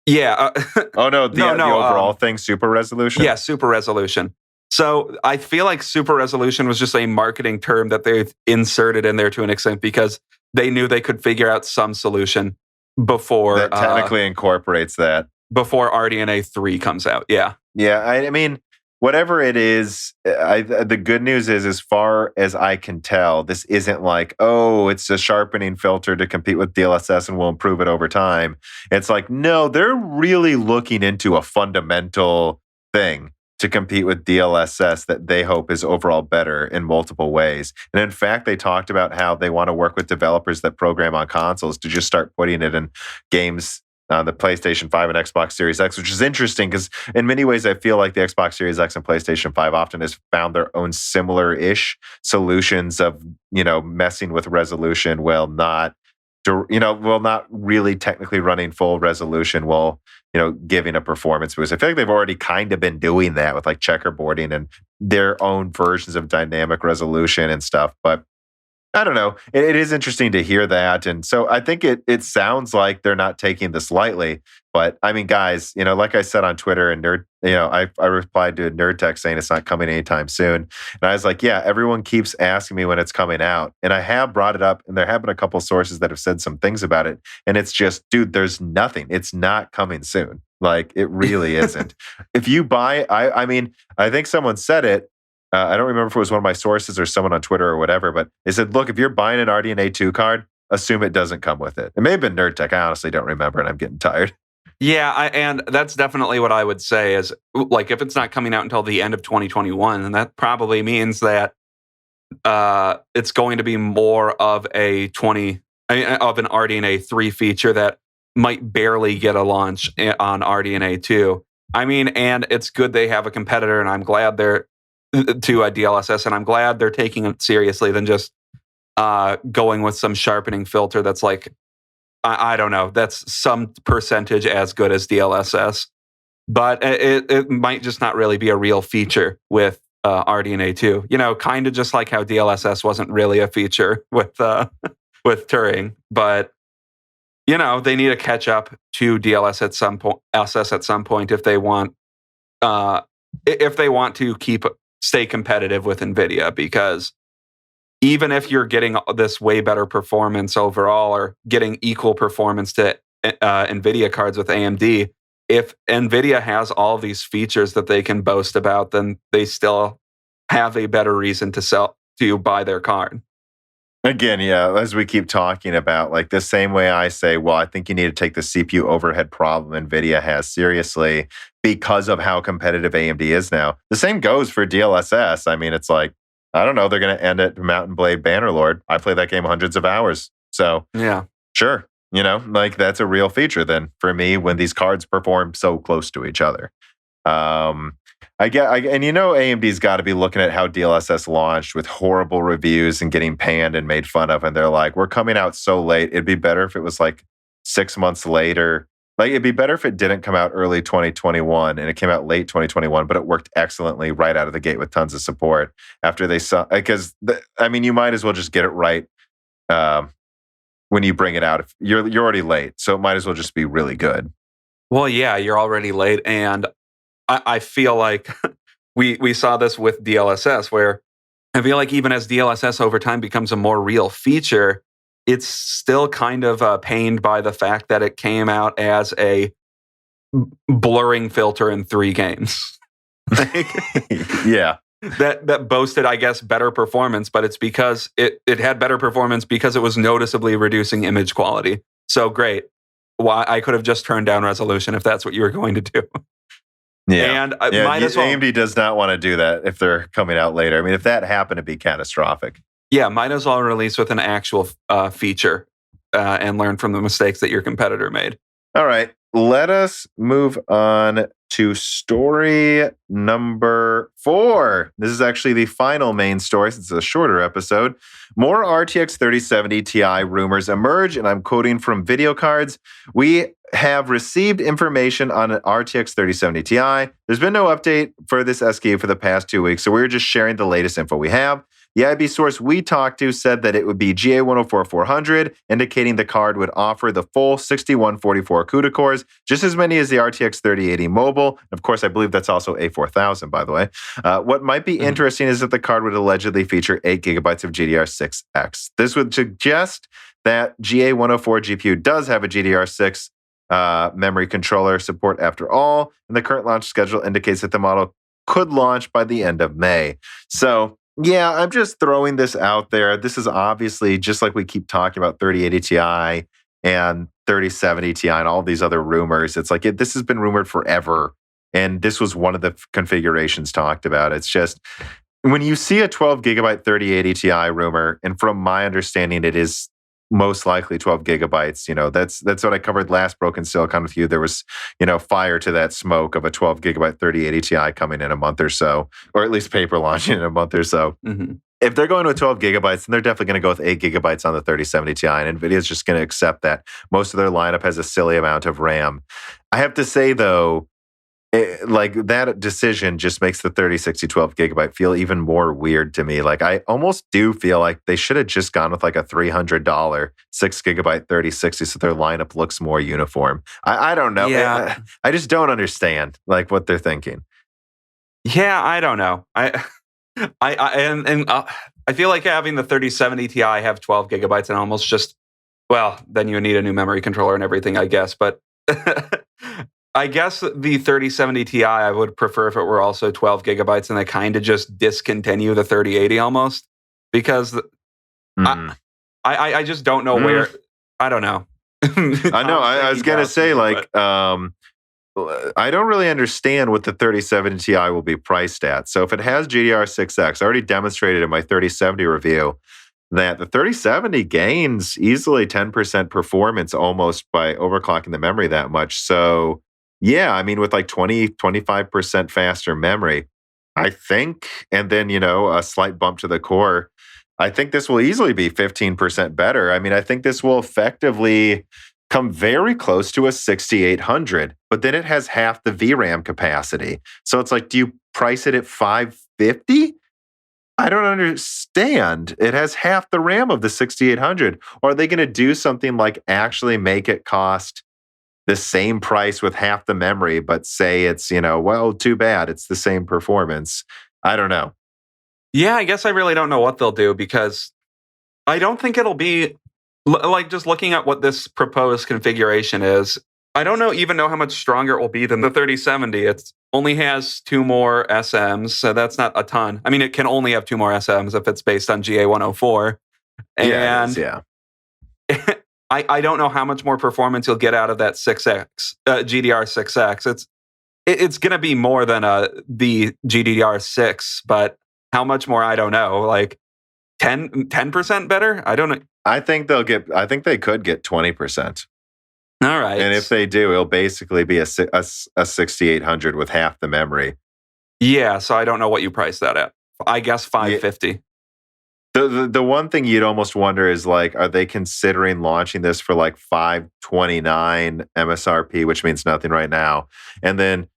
Yeah. Oh no, the overall thing, super resolution. Yeah, super resolution. So I feel like super resolution was just a marketing term that they inserted in there to an extent because they knew they could figure out some solution before that technically incorporates that before RDNA 3 comes out. Yeah. Yeah, I mean, whatever it is, the good news is, as far as I can tell, this isn't like, oh, it's a sharpening filter to compete with DLSS and we'll improve it over time. It's like, no, they're really looking into a fundamental thing to compete with DLSS that they hope is overall better in multiple ways. And in fact, they talked about how they want to work with developers that program on consoles to just start putting it in games on the PlayStation 5 and Xbox Series X, which is interesting because in many ways, I feel like the Xbox Series X and PlayStation 5 often has found their own similar-ish solutions of, messing with resolution while not really technically running full resolution while, giving a performance boost. I feel like they've already kind of been doing that with like checkerboarding and their own versions of dynamic resolution and stuff. But I don't know. It is interesting to hear that. And so I think it sounds like they're not taking this lightly. But I mean, guys, like I said on Twitter and I replied to a nerd text saying it's not coming anytime soon. And I was like, yeah, everyone keeps asking me when it's coming out. And I have brought it up and there have been a couple sources that have said some things about it. And it's just, dude, there's nothing. It's not coming soon. Like it really isn't. If you buy, I mean, I think someone said it. I don't remember if it was one of my sources or someone on Twitter or whatever, but they said, look, if you're buying an RDNA 2 card, assume it doesn't come with it. It may have been Nerd Tech. I honestly don't remember, and I'm getting tired. Yeah, and that's definitely what I would say is, like, if it's not coming out until the end of 2021, then that probably means that it's going to be more of an RDNA 3 feature that might barely get a launch on RDNA 2. I mean, and it's good they have a competitor, and I'm glad they're to a DLSS, and I'm glad they're taking it seriously than just going with some sharpening filter that's like, I don't know, that's some percentage as good as DLSS. But it might just not really be a real feature with RDNA 2. Kind of just like how DLSS wasn't really a feature with Turing. But, they need to catch up to DLSS at some point if they want to stay competitive with NVIDIA, because even if you're getting this way better performance overall or getting equal performance to NVIDIA cards with AMD, if NVIDIA has all these features that they can boast about, then they still have a better reason to buy their card. Again, yeah, as we keep talking about, like the same way I say, well, I think you need to take the CPU overhead problem NVIDIA has seriously because of how competitive AMD is now. The same goes for DLSS. I mean, it's like, I don't know, they're going to end at Mountain Blade Bannerlord. I played that game hundreds of hours. So, yeah, sure. Like that's a real feature then for me when these cards perform so close to each other. AMD's got to be looking at how DLSS launched with horrible reviews and getting panned and made fun of. And they're like, we're coming out so late. It'd be better if it was like 6 months later. Like it'd be better if it didn't come out early 2021 and it came out late 2021, but it worked excellently right out of the gate with tons of support after they saw, because you might as well just get it right when you bring it out. If you're already late, so it might as well just be really good. Well, yeah, you're already late. And I feel like we saw this with DLSS, where I feel like even as DLSS over time becomes a more real feature, it's still kind of pained by the fact that it came out as a blurring filter in 3 games. Yeah. That boasted, I guess, better performance, but it's because it had better performance because it was noticeably reducing image quality. So great. Why I could have just turned down resolution if that's what you were going to do. Yeah, and might as well, AMD does not want to do that if they're coming out later. I mean, if that happened, it'd be catastrophic. Yeah, might as well release with an actual feature and learn from the mistakes that your competitor made. All right, let us move on to story number 4. This is actually the final main story since it's a shorter episode. More RTX 3070 Ti rumors emerge, and I'm quoting from Video Cards. We have received information on an RTX 3070 Ti. There's been no update for this SKU for the past 2 weeks, so we're just sharing the latest info we have. The IB source we talked to said that it would be GA104-400, indicating the card would offer the full 6144 CUDA cores, just as many as the RTX 3080 Mobile. Of course, I believe that's also A4000, by the way. What might be interesting is that the card would allegedly feature 8 gigabytes of GDDR6X. This would suggest that GA104 GPU does have a GDDR6 memory controller support after all, and the current launch schedule indicates that the model could launch by the end of May. So, yeah, I'm just throwing this out there. This is obviously, just like we keep talking about 3080 Ti and 3070 Ti and all these other rumors, it's like this has been rumored forever, and this was one of the configurations talked about. It's just, when you see a 12 gigabyte 3080 Ti rumor, and from my understanding, it is most likely 12 gigabytes. That's what I covered last Broken Silicon with you. There was, fire to that smoke of a 12 gigabyte 3080 Ti coming in a month or so, or at least paper launching in a month or so. Mm-hmm. If they're going with 12 gigabytes, then they're definitely going to go with 8 gigabytes on the 3070 Ti, and NVIDIA's just going to accept that. Most of their lineup has a silly amount of RAM. I have to say, though, that decision just makes the 3060 12 gigabyte feel even more weird to me. Like, I almost do feel like they should have just gone with like a $300 6 gigabyte 3060 so their lineup looks more uniform. I don't know. Yeah. I just don't understand what they're thinking. Yeah, I don't know. I feel like having the 3070 Ti have 12 gigabytes and almost just, well, then you need a new memory controller and everything, I guess. But I guess the 3070 Ti I would prefer if it were also 12 gigabytes and they kind of just discontinue the 3080 almost, because I just don't know where. I don't know. I know. I was going to say, I don't really understand what the 3070 Ti will be priced at. So if it has GDDR6X, I already demonstrated in my 3070 review that the 3070 gains easily 10% performance almost by overclocking the memory that much. So yeah, I mean, with like 25% faster memory, I think, and then, a slight bump to the core, I think this will easily be 15% better. I mean, I think this will effectively come very close to a 6800, but then it has half the VRAM capacity. So it's like, do you price it at $550? I don't understand. It has half the RAM of the 6800. Or are they going to do something like actually make it cost the same price with half the memory, but say it's, well, too bad, it's the same performance? I don't know. Yeah, I guess I really don't know what they'll do, because I don't think it'll be, like, just looking at what this proposed configuration is, I don't even know how much stronger it will be than the 3070. It only has 2 more SMs, so that's not a ton. I mean, it can only have 2 more SMs if it's based on GA104. And yeah. I don't know how much more performance you'll get out of that 6X, GDDR6X. It's going to be more than the GDDR6, but how much more, I don't know. Like 10% better? I don't know. I think they could get 20%. All right. And if they do, it'll basically be a 6800 with half the memory. Yeah, so I don't know what you price that at. I guess $550. The one thing you'd almost wonder is, like, are they considering launching this for like $529 MSRP, which means nothing right now, and then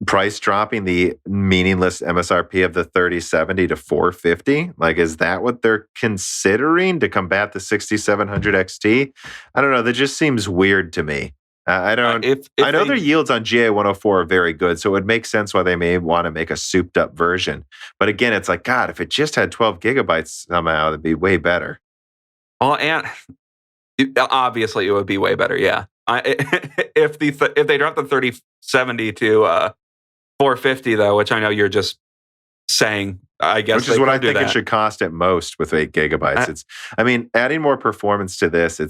price dropping the meaningless MSRP of the 3070 to $450? Like, is that what they're considering to combat the 6700 XT? I don't know. That just seems weird to me. I don't. I know their yields on GA104 are very good, so it would make sense why they may want to make a souped-up version. But again, it's like, God, if it just had 12 gigabytes somehow, it'd be way better. Well, and obviously it would be way better. Yeah, if they drop the 3070 to 450 though, which I know you're just saying, I guess, which is what I think it should cost at most with 8 gigabytes. Adding more performance to this,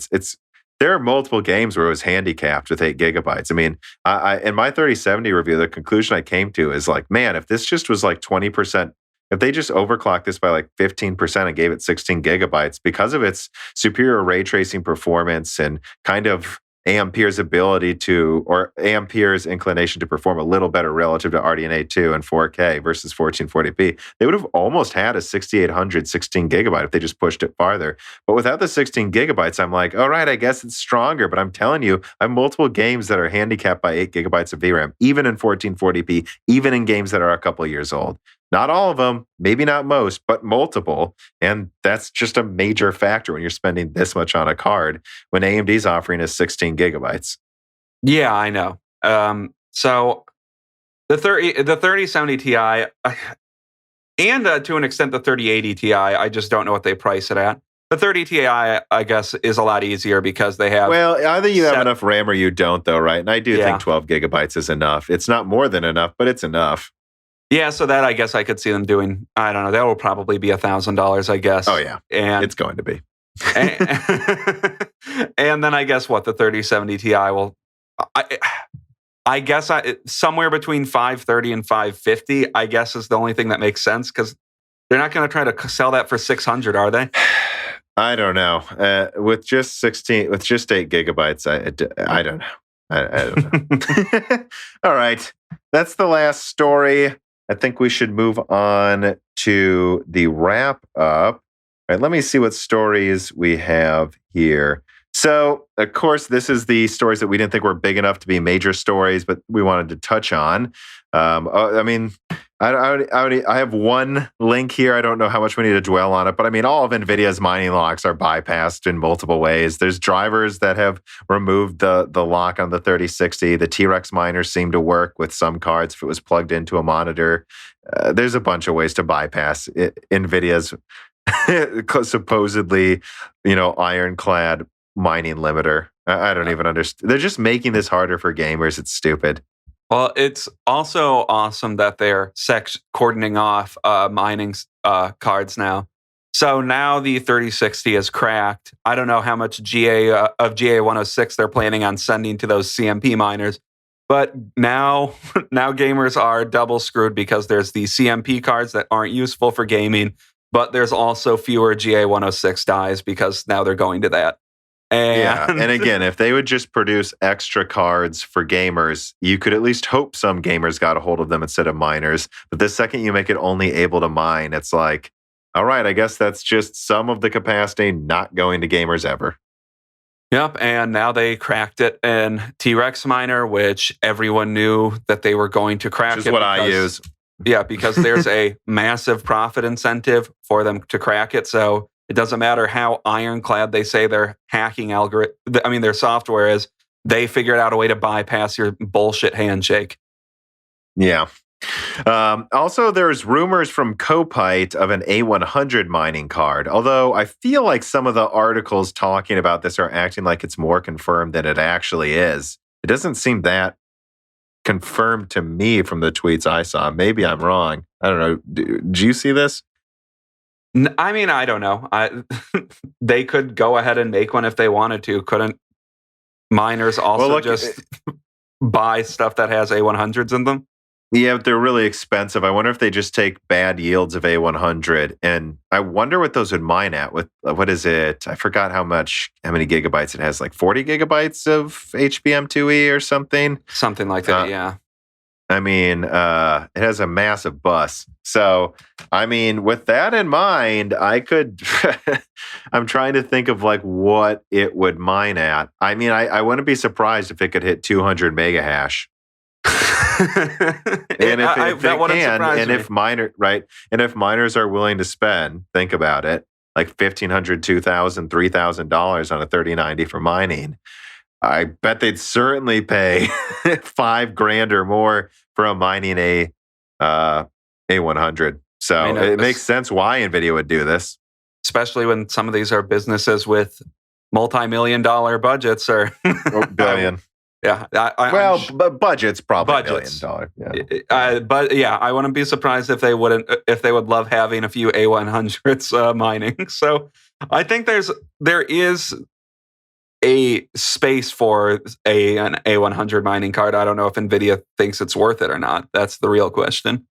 there are multiple games where it was handicapped with 8 gigabytes. I mean, in my 3070 review, the conclusion I came to is like, man, if this just was like 20%, if they just overclocked this by like 15% and gave it 16 gigabytes because of its superior ray tracing performance and kind of Ampere's ability to, or Ampere's inclination to perform a little better relative to RDNA 2 and 4K versus 1440p, they would have almost had a 6800 16 gigabyte if they just pushed it farther. But without the 16 gigabytes, I'm like, all right, I guess it's stronger. But I'm telling you, I have multiple games that are handicapped by 8 gigabytes of VRAM, even in 1440p, even in games that are a couple years old. Not all of them, maybe not most, but multiple. And that's just a major factor when you're spending this much on a card when AMD's offering is 16 gigabytes. Yeah, I know. So the 3070 Ti and to an extent the 3080 Ti, I just don't know what they price it at. The 30 Ti, I guess, is a lot easier because they have... Well, either you have enough RAM or you don't, though, right? And I do think 12 gigabytes is enough. It's not more than enough, but it's enough. Yeah, so that I guess I could see them doing, I don't know, that will probably be $1,000, I guess. Oh, yeah. And it's going to be. and then I guess what, the 3070 Ti will, I guess somewhere between 530 and 550, I guess is the only thing that makes sense because they're not going to try to sell that for 600, are they? I don't know. With just 8 gigabytes, I don't know. I don't know. All right. That's the last story. I think we should move on to the wrap up. All right, let me see what stories we have here. So, of course, this is the stories that we didn't think were big enough to be major stories, but we wanted to touch on. I mean, I have one link here. I don't know how much we need to dwell on it, but I mean, all of NVIDIA's mining locks are bypassed in multiple ways. There's drivers that have removed the lock on the 3060. The T-Rex miners seem to work with some cards if it was plugged into a monitor. There's a bunch of ways to bypass NVIDIA's supposedly, ironclad mining limiter. I don't even understand. They're just making this harder for gamers. It's stupid. Well, it's also awesome that they're cordoning off mining cards now. So now the 3060 is cracked. I don't know how much GA106 they're planning on sending to those CMP miners, but now gamers are double screwed because there's the CMP cards that aren't useful for gaming, but there's also fewer GA106 dies because now they're going to that. And again, if they would just produce extra cards for gamers, you could at least hope some gamers got a hold of them instead of miners. But the second you make it only able to mine, it's like, all right, I guess that's just some of the capacity not going to gamers ever. Yep, and now they cracked it in T-Rex miner, which everyone knew that they were going to crack. Which is what I use. Yeah, because there's a massive profit incentive for them to crack it. So it doesn't matter how ironclad they say their hacking algorithm, their software is, they figured out a way to bypass your bullshit handshake. Yeah. Also, there's rumors from Copite of an A100 mining card, although I feel like some of the articles talking about this are acting like it's more confirmed than it actually is. It doesn't seem that confirmed to me from the tweets I saw. Maybe I'm wrong. I don't know. Did you see this? I don't know. They could go ahead and make one if they wanted to. Couldn't miners also buy stuff that has A100s in them? Yeah, they're really expensive. I wonder if they just take bad yields of A100. And I wonder what those would mine at with, what is it? I forgot how many gigabytes it has, like 40 gigabytes of HBM2E or something. Something like that, yeah. It has a massive bus. So, with that in mind, I could, I'm trying to think of like what it would mine at. I wouldn't be surprised if it could hit 200 mega hash. And if miners are willing to spend, think about it, like $1,500, $2,000, $3,000 on a 3090 for mining, I bet they'd certainly pay $5,000 or more for a mining A100. So it makes sense why NVIDIA would do this. Especially when some of these are businesses with multi-million-dollar budgets or billion. Yeah. But budget's probably $1 million. Yeah. But yeah, I wouldn't be surprised if they would love having a few A100s mining. So I think there is a space for an A100 mining card. I don't know if NVIDIA thinks it's worth it or not. That's the real question.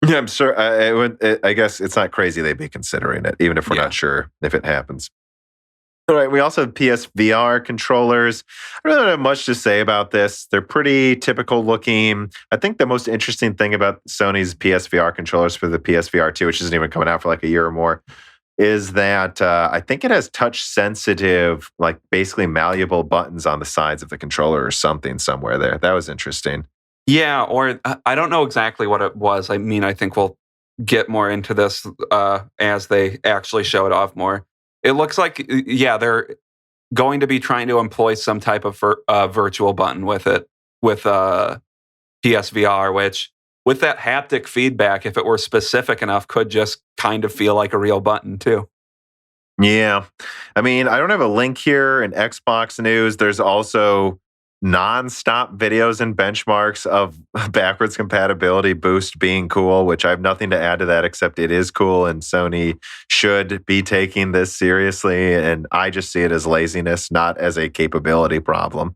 Yeah, I'm sure. I guess it's not crazy they'd be considering it, even if we're not sure if it happens. All right, we also have PSVR controllers. I really don't have much to say about this. They're pretty typical looking. I think the most interesting thing about Sony's PSVR controllers for the PSVR 2, which isn't even coming out for like a year or more, is that I think it has touch sensitive, like basically malleable buttons on the sides of the controller or something somewhere there. That was interesting. Yeah, or I don't know exactly what it was. I mean, I think we'll get more into this as they actually show it off more. It looks like, yeah, they're going to be trying to employ some type of virtual button with it, with PSVR, which with that haptic feedback, if it were specific enough, could just kind of feel like a real button too. Yeah. I mean, I don't have a link here in Xbox news. There's also non-stop videos and benchmarks of backwards compatibility boost being cool, which I have nothing to add to that except it is cool and Sony should be taking this seriously. And I just see it as laziness, not as a capability problem.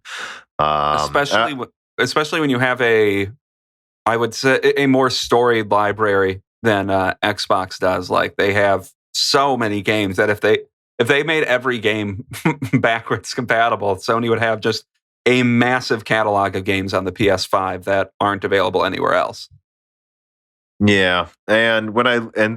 Especially when you have I would say a more storied library than Xbox does. Like they have so many games that if they made every game backwards compatible, Sony would have just a massive catalog of games on the PS5 that aren't available anywhere else. Yeah, and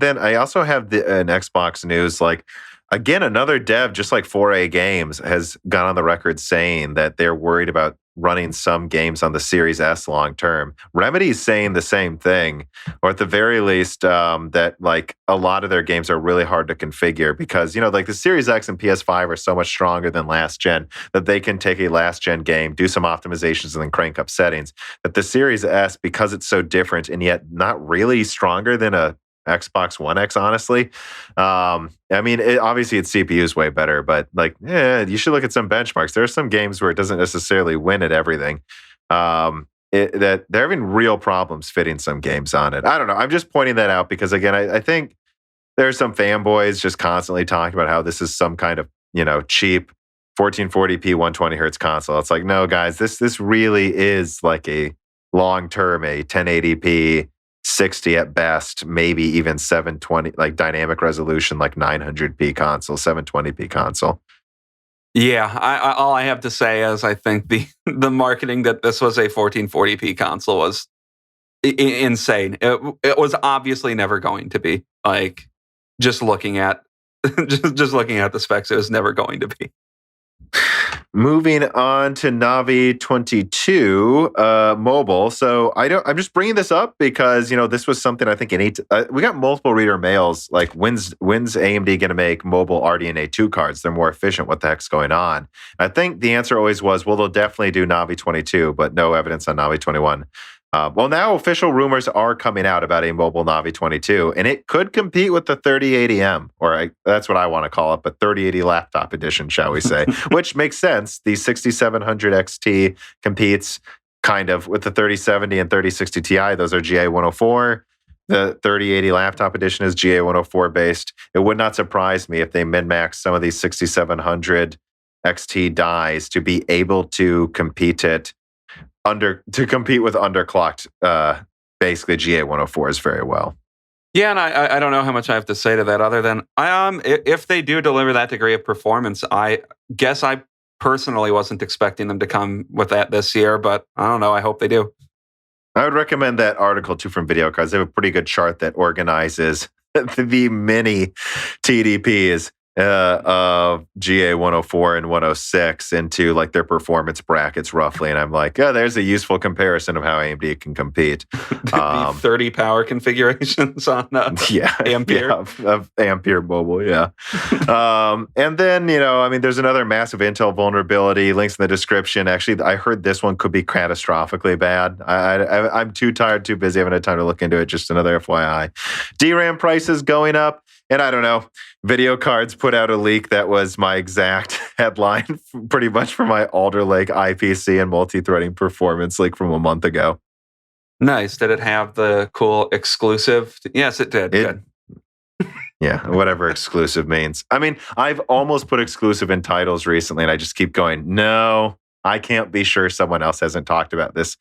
then I also have an Xbox news. Like again, another dev, just like 4A Games, has gone on the record saying that they're worried about running some games on the Series S long term. Remedy's saying the same thing, or at the very least, that like a lot of their games are really hard to configure because like the Series X and PS5 are so much stronger than last gen that they can take a last gen game, do some optimizations, and then crank up settings. That the Series S, because it's so different and yet not really stronger than a Xbox One X, honestly. I mean, obviously its CPU is way better, but like, you should look at some benchmarks. There are some games where it doesn't necessarily win at everything. That they're having real problems fitting some games on it. I don't know. I'm just pointing that out because again, I think there's some fanboys just constantly talking about how this is some kind of cheap 1440p 120 hertz console. It's like, no, guys, this really is like a long term, a 1080p. 60 at best, maybe even 720, like dynamic resolution, like 900p console, 720p console. Yeah, all I have to say is I think the marketing that this was a 1440p console was insane. It was obviously never going to be. Like just looking at just looking at the specs, it was never going to be. Moving on to Navi 22 mobile. So I'm just bringing this up because this was something I think we got multiple reader mails like when's AMD going to make mobile RDNA 2 cards? They're more efficient. What the heck's going on? I think the answer always was, well, they'll definitely do Navi 22, but no evidence on Navi 21. Well, now official rumors are coming out about a mobile Navi 22, and it could compete with the 3080M, that's what I want to call it, but 3080 laptop edition, shall we say, which makes sense. The 6700 XT competes kind of with the 3070 and 3060 Ti. Those are GA104. The 3080 laptop edition is GA104 based. It would not surprise me if they min-max some of these 6700 XT dies to be able to compete with underclocked, basically GA104s very well. Yeah, and I don't know how much I have to say to that other than if they do deliver that degree of performance, I guess I personally wasn't expecting them to come with that this year, but I don't know. I hope they do. I would recommend that article too from Video Cards. They have a pretty good chart that organizes the many TDPs of GA104 and 106 into like their performance brackets roughly, and I'm like, there's a useful comparison of how AMD can compete. The 30 power configurations on Ampere of Ampere mobile, and then there's another massive Intel vulnerability. Links in the description. Actually, I heard this one could be catastrophically bad. I'm too tired, too busy, haven't had time to look into it. Just another FYI. DRAM prices going up. And I don't know, Video Cards put out a leak that was my exact headline pretty much for my Alder Lake IPC and multi-threading performance leak from a month ago. Nice. Did it have the cool exclusive? Yes, it did. Good. Yeah, whatever exclusive means. I mean, I've almost put exclusive in titles recently, and I just keep going, no, I can't be sure someone else hasn't talked about this.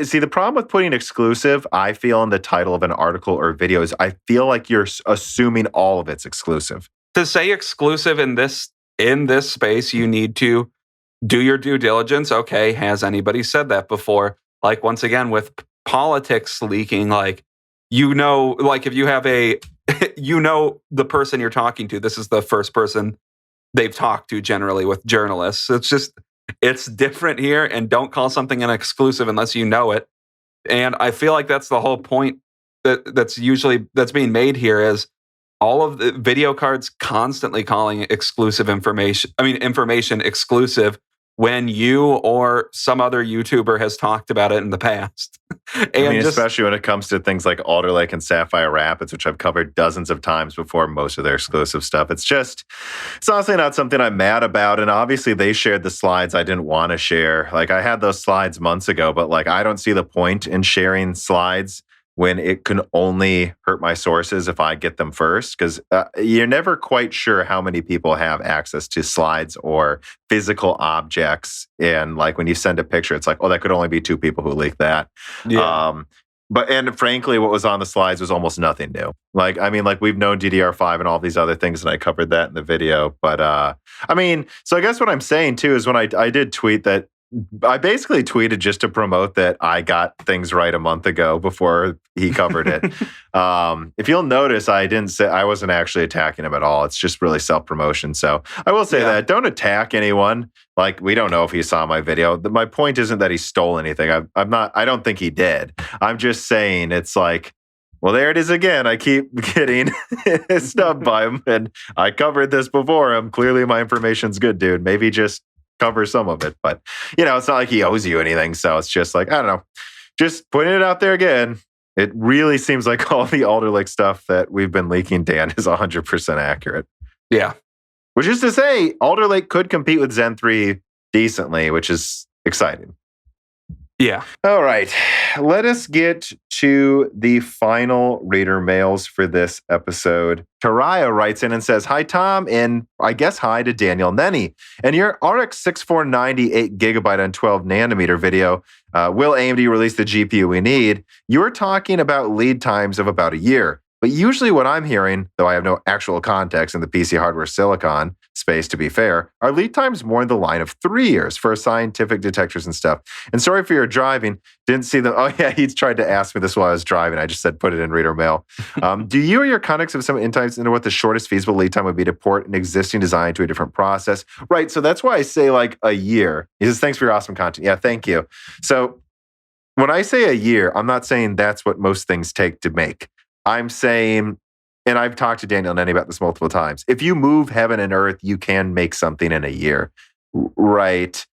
See, the problem with putting exclusive, I feel, in the title of an article or video is I feel like you're assuming all of it's exclusive. To say exclusive in this in this space, you need to do your due diligence. Okay, has anybody said that before? Like, once again, with politics leaking, like, like if you have a, the person you're talking to, this is the first person they've talked to generally with journalists. It's different here, and don't call something an exclusive unless you know it. And I feel like that's the whole point that's being made here is all of the video cards constantly calling information exclusive when you or some other YouTuber has talked about it in the past. Especially when it comes to things like Alder Lake and Sapphire Rapids, which I've covered dozens of times before, most of their exclusive stuff. It's honestly not something I'm mad about. And obviously they shared the slides I didn't want to share. Like, I had those slides months ago, but like, I don't see the point in sharing slides when it can only hurt my sources if I get them first, because you're never quite sure how many people have access to slides or physical objects. And like, when you send a picture, it's like, oh, that could only be 2 people who leaked that. Yeah. And frankly, what was on the slides was almost nothing new. Like, we've known DDR5 and all these other things, and I covered that in the video. But so I guess what I'm saying too is when I did tweet that, I basically tweeted just to promote that I got things right a month ago before he covered it. If you'll notice, I wasn't actually attacking him at all. It's just really self-promotion. So I will say that don't attack anyone. Like, we don't know if he saw my video. My point isn't that he stole anything. I don't think he did. I'm just saying it's like, well, there it is again. I keep getting snubbed by him, and I covered this before him. Clearly my information's good, dude. Maybe just cover some of it, but it's not like he owes you anything. So it's just like, I don't know, just putting it out there again. It really seems like all the Alder Lake stuff that we've been leaking, Dan, is 100% accurate. Yeah. Which is to say, Alder Lake could compete with Zen 3 decently, which is exciting. Yeah. All right. Let us get to the final reader mails for this episode. Taraya writes in and says, "Hi, Tom, and I guess hi to Daniel Nenny. In your RX 6490 8GB on 12 nanometer video, will AMD release the GPU we need? You're talking about lead times of about a year. But usually what I'm hearing, though I have no actual context in the PC hardware silicon space, to be fair, are lead times more in the line of 3 years for scientific detectors and stuff. And sorry for your driving. Didn't see them. Oh, yeah, he tried to ask me this while I was driving. I just said, put it in reader mail. Do you or your context have some insights into what the shortest feasible lead time would be to port an existing design to a different process? Right. So that's why I say like a year. He says, thanks for your awesome content. Yeah, thank you. So when I say a year, I'm not saying that's what most things take to make. I'm saying, and I've talked to Daniel Nenny about this multiple times, if you move heaven and earth, you can make something in a year, right?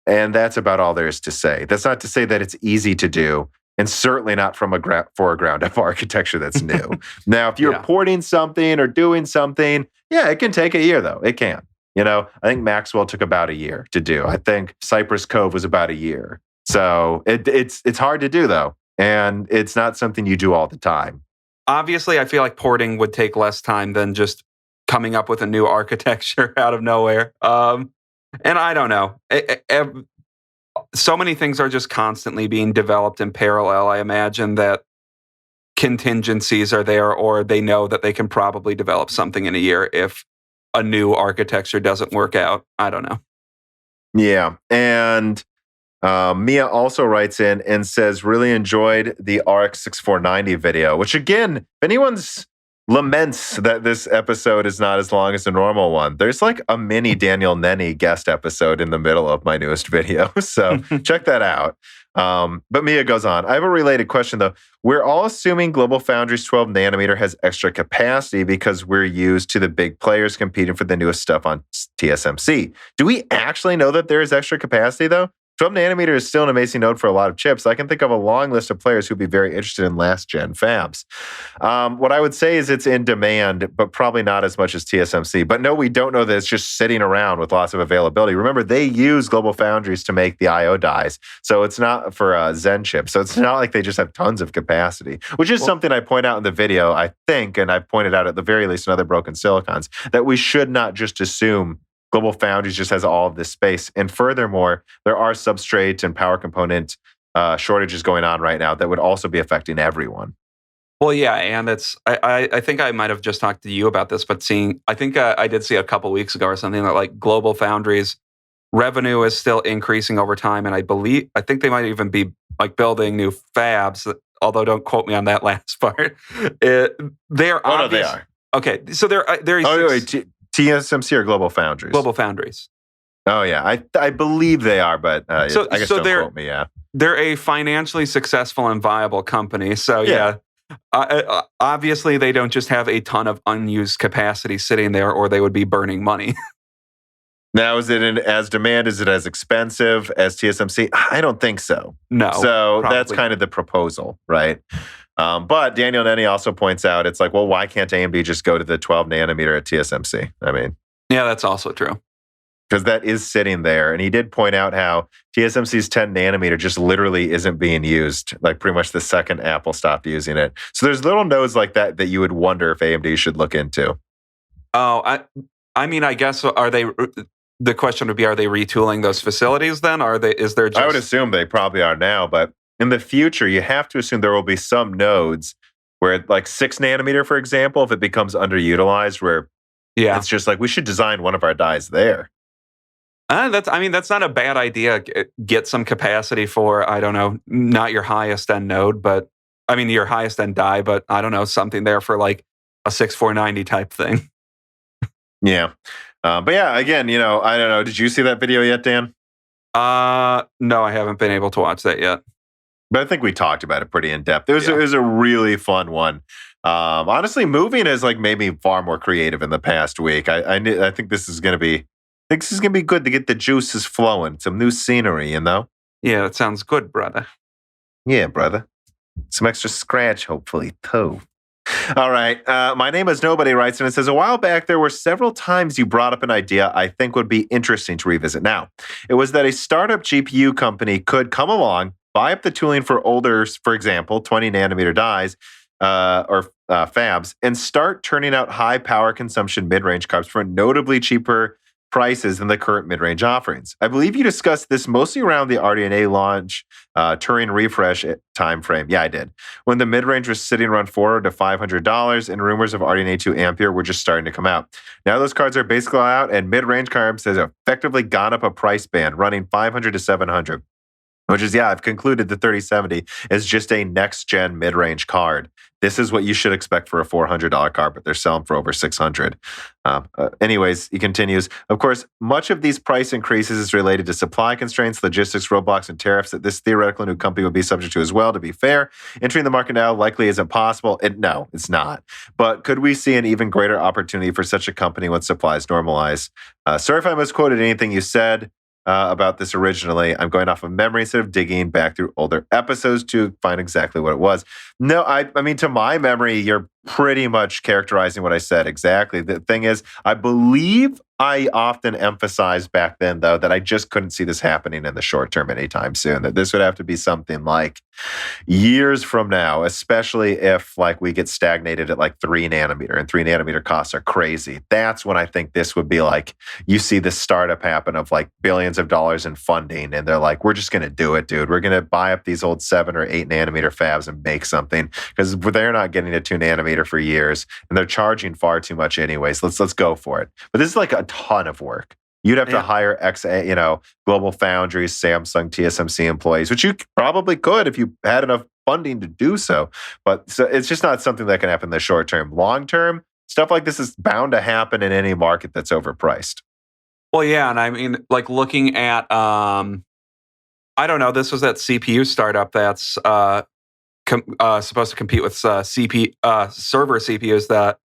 And that's about all there is to say. That's not to say that it's easy to do, and certainly not for a ground-up architecture that's new. Now, if you're porting something or doing something, yeah, it can take a year, though. It can. I think Maxwell took about a year to do. I think Cypress Cove was about a year. So it's hard to do, though, and it's not something you do all the time. Obviously, I feel like porting would take less time than just coming up with a new architecture out of nowhere. And I don't know. So many things are just constantly being developed in parallel. I imagine that contingencies are there, or they know that they can probably develop something in a year if a new architecture doesn't work out. I don't know. Yeah. And Mia also writes in and says, really enjoyed the RX 6490 video, which again, if anyone's laments that this episode is not as long as the normal one, there's like a mini Daniel Nenny guest episode in the middle of my newest video. So check that out. But Mia goes on. I have a related question though. We're all assuming GlobalFoundries 12 nanometer has extra capacity because we're used to the big players competing for the newest stuff on TSMC. Do we actually know that there is extra capacity though? 12 nanometer is still an amazing node for a lot of chips. I can think of a long list of players who'd be very interested in last-gen fabs. What I would say is it's in demand, but probably not as much as TSMC. But no, we don't know that it's just sitting around with lots of availability. Remember, they use GlobalFoundries to make the I/O dies, so it's not for Zen chips. So it's not like they just have tons of capacity, which is something I point out in the video, I think, and I've pointed out at the very least in other broken silicons, that we should not just assume GlobalFoundries just has all of this space. And furthermore, there are substrate and power component shortages going on right now that would also be affecting everyone. Well, yeah, and I think I might have just talked to you about this, but I think I did see a couple weeks ago or something that like Global Foundries revenue is still increasing over time, and I think they might even be like building new fabs. Although don't quote me on that last part. They're Oh, no, they are. Okay, so they're TSMC or Global Foundries? Global Foundries. Oh yeah, I believe they are, but I guess don't quote me. Yeah, they're a financially successful and viable company. So yeah. Obviously, they don't just have a ton of unused capacity sitting there, or they would be burning money. Now, is it as demand? Is it as expensive as TSMC? I don't think so. No. So that's kind of the proposal, right? But Daniel Nenny also points out, it's like, well, why can't AMD just go to the 12 nanometer at TSMC? I mean, yeah, that's also true. Because that is sitting there. And he did point out how TSMC's 10 nanometer just literally isn't being used, like pretty much the second Apple stopped using it. So there's little nodes like that you would wonder if AMD should look into. Oh, I mean, I guess, the question would be, are they retooling those facilities then? Is there just... I would assume they probably are now, but in the future, you have to assume there will be some nodes where like 6 nanometer, for example, if it becomes underutilized, where it's just like, we should design one of our dies there. That's not a bad idea. Get some capacity for, I don't know, not your highest end node, but I mean your highest end die, but I don't know, something there for like a 6490 type thing. Yeah. But yeah, again, I don't know. Did you see that video yet, Dan? No, I haven't been able to watch that yet. But I think we talked about it pretty in depth. It was a really fun one. Honestly, moving has like made me far more creative in the past week. I think this is going to be good to get the juices flowing. Some new scenery, Yeah, that sounds good, brother. Yeah, brother. Some extra scratch, hopefully, too. All right. My name is Nobody writes, and it says, a while back, there were several times you brought up an idea I think would be interesting to revisit now. It was that a startup GPU company could come along, buy up the tooling for older, for example, 20 nanometer dies or fabs, and start turning out high power consumption mid-range cards for notably cheaper prices than the current mid-range offerings. I believe you discussed this mostly around the RDNA launch Turing refresh timeframe. Yeah, I did. When the mid-range was sitting around $400 to $500 and rumors of RDNA 2 Ampere were just starting to come out. Now those cards are basically out and mid-range cards has effectively gone up a price band, running $500 to $700. Which is, I've concluded the 3070 is just a next-gen mid-range card. This is what you should expect for a $400 card, but they're selling for over $600. Anyways, he continues, of course, much of these price increases is related to supply constraints, logistics, roadblocks, and tariffs that this theoretical new company would be subject to as well. To be fair, entering the market now likely isn't possible. No, it's not. But could we see an even greater opportunity for such a company when supplies normalize? Sorry if I misquoted anything you said about this originally. I'm going off of memory instead of digging back through older episodes to find exactly what it was. No, I mean, to my memory, you're pretty much characterizing what I said exactly. The thing is, I believe I often emphasized back then, though, that I just couldn't see this happening in the short term anytime soon, that this would have to be something like years from now, especially if like we get stagnated at like 3 nanometer and 3 nanometer costs are crazy. That's when I think this would be like, you see this startup happen of like billions of dollars in funding. And they're like, we're just going to do it, dude. We're going to buy up these old 7 or 8 nanometer fabs and make something, because they're not getting to 2 nanometer for years and they're charging far too much anyways. Let's go for it. But this is like a ton of work. You'd have to hire Global Foundries, Samsung, TSMC employees, which you probably could if you had enough funding to do so. But so it's just not something that can happen in the short term. Long term, stuff like this is bound to happen in any market that's overpriced. Well, yeah, and I mean, like looking at, I don't know, this was that CPU startup that's supposed to compete with server CPUs, that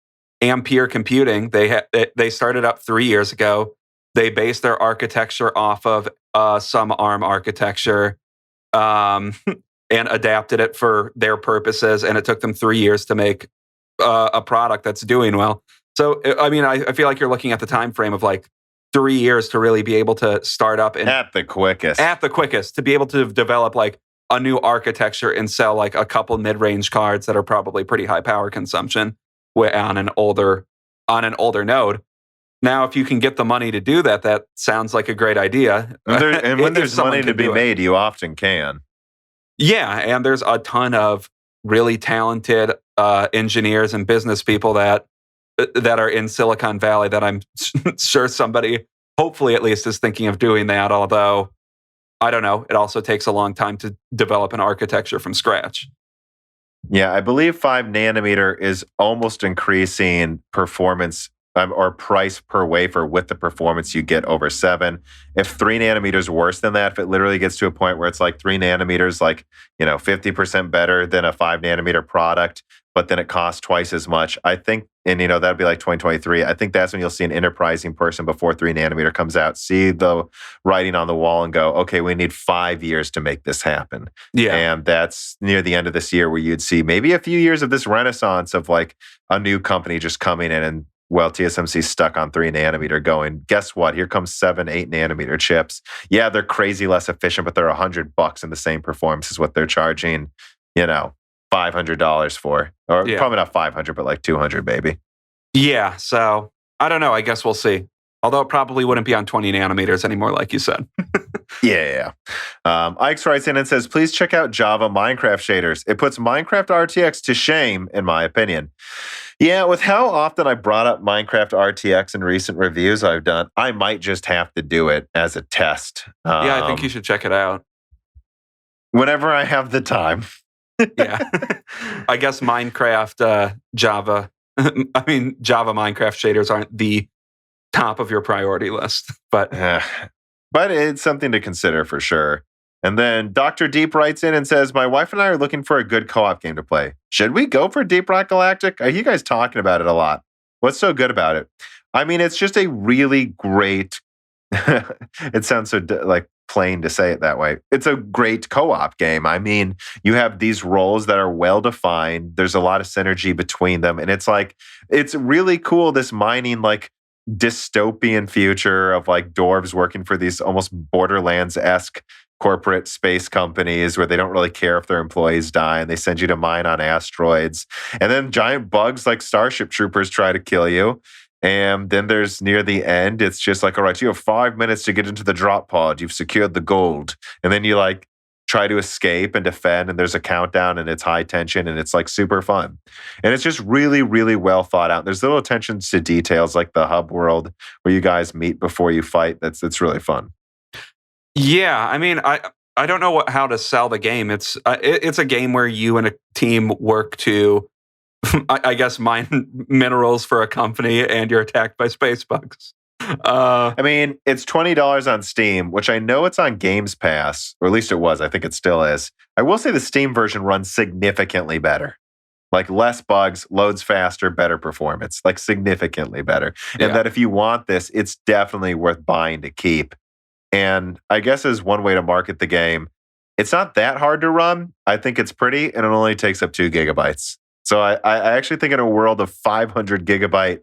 Ampere Computing. They started up 3 years ago. They based their architecture off of some ARM architecture and adapted it for their purposes. And it took them 3 years to make a product that's doing well. So, I mean, I feel like you're looking at the time frame of like 3 years to really be able to start up. At the quickest, to be able to develop like a new architecture and sell like a couple mid-range cards that are probably pretty high power consumption on an older node. Now, if you can get the money to do that, that sounds like a great idea. And when there's money to be made, you often can. Yeah, and there's a ton of really talented engineers and business people that are in Silicon Valley that I'm sure somebody, hopefully at least, is thinking of doing that. Although, I don't know, it also takes a long time to develop an architecture from scratch. Yeah, I believe 5 nanometer is almost increasing performance or price per wafer with the performance you get over 7. If 3 nanometers worse than that, if it literally gets to a point where it's like 3 nanometers, like, 50% better than a 5 nanometer product, but then it costs twice as much, I think, and that'd be like 2023. I think that's when you'll see an enterprising person before 3 nanometer comes out, see the writing on the wall and go, okay, we need 5 years to make this happen. Yeah. And that's near the end of this year where you'd see maybe a few years of this renaissance of like a new company just coming in and, well, TSMC's stuck on 3 nanometer going, guess what? Here comes 7, 8 nanometer chips. Yeah, they're crazy less efficient, but they're $100 and the same performance is what they're charging, $500 for. Or probably not 500, but like 200, baby. Yeah, so I don't know. I guess we'll see. Although it probably wouldn't be on 20 nanometers anymore, like you said. Yeah. Ike's writes in and says, please check out Java Minecraft shaders. It puts Minecraft RTX to shame, in my opinion. Yeah, with how often I brought up Minecraft RTX in recent reviews I've done, I might just have to do it as a test. Yeah, I think you should check it out. Whenever I have the time. Yeah. I guess Minecraft, Java Minecraft shaders aren't the top of your priority list, but it's something to consider for sure. And then Dr. Deep writes in and says, my wife and I are looking for a good co-op game to play. Should we go for Deep Rock Galactic? I hear you guys talking about it a lot. What's so good about it? I mean, it's just a really great, it sounds so like plain to say it that way. It's a great co-op game. I mean, you have these roles that are well defined. There's a lot of synergy between them. And it's really cool, this mining, like, dystopian future of like dwarves working for these almost Borderlands-esque corporate space companies where they don't really care if their employees die and they send you to mine on asteroids. And then giant bugs like Starship Troopers try to kill you. And then there's near the end, it's just like, all right, you have 5 minutes to get into the drop pod. You've secured the gold. And then you like try to escape and defend, and there's a countdown and it's high tension and it's like super fun. And it's just really, really well thought out. There's little attentions to details like the hub world where you guys meet before you fight. It's really fun. Yeah, I mean, I don't know how to sell the game. It's a game where you and a team work to, I guess, mine minerals for a company, and you're attacked by space bugs. I mean, it's $20 on Steam, which I know it's on Games Pass, or at least it was. I think it still is. I will say the Steam version runs significantly better. Like less bugs, loads faster, better performance, like significantly better. And that if you want this, it's definitely worth buying to keep. And I guess as one way to market the game, it's not that hard to run. I think it's pretty, and it only takes up 2 gigabytes. So I actually think in a world of 500 gigabyte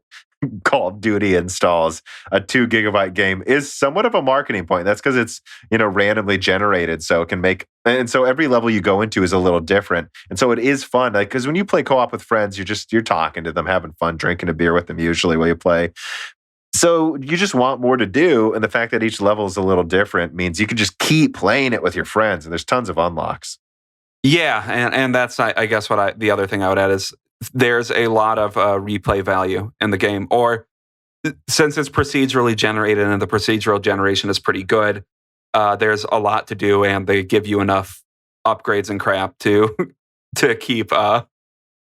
Call of Duty installs, a 2 gigabyte game is somewhat of a marketing point. That's because it's, randomly generated. So it can and so every level you go into is a little different. And so it is fun. Like, because when you play co-op with friends, you're talking to them, having fun, drinking a beer with them usually while you play. So you just want more to do. And the fact that each level is a little different means you can just keep playing it with your friends. And there's tons of unlocks. Yeah. And that's, I guess, the other thing I would add is there's a lot of replay value in the game. Or since it's procedurally generated and the procedural generation is pretty good, there's a lot to do, and they give you enough upgrades and crap to keep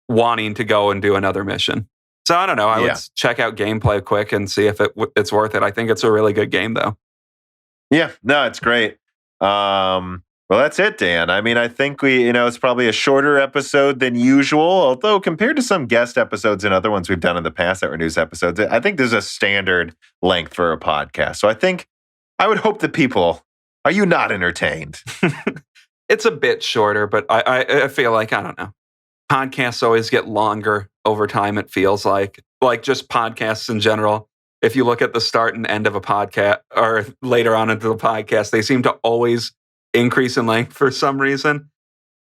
wanting to go and do another mission. So I don't know. I would check out gameplay quick and see if it's worth it. I think it's a really good game, though. Yeah, no, it's great. Well, that's it, Dan. I mean, I think it's probably a shorter episode than usual, although compared to some guest episodes and other ones we've done in the past that were news episodes, I think there's a standard length for a podcast. So I would hope that people, are you not entertained? It's a bit shorter, but I feel like, I don't know. Podcasts always get longer over time, it feels like just podcasts in general. If you look at the start and end of a podcast or later on into the podcast, they seem to always increase in length for some reason.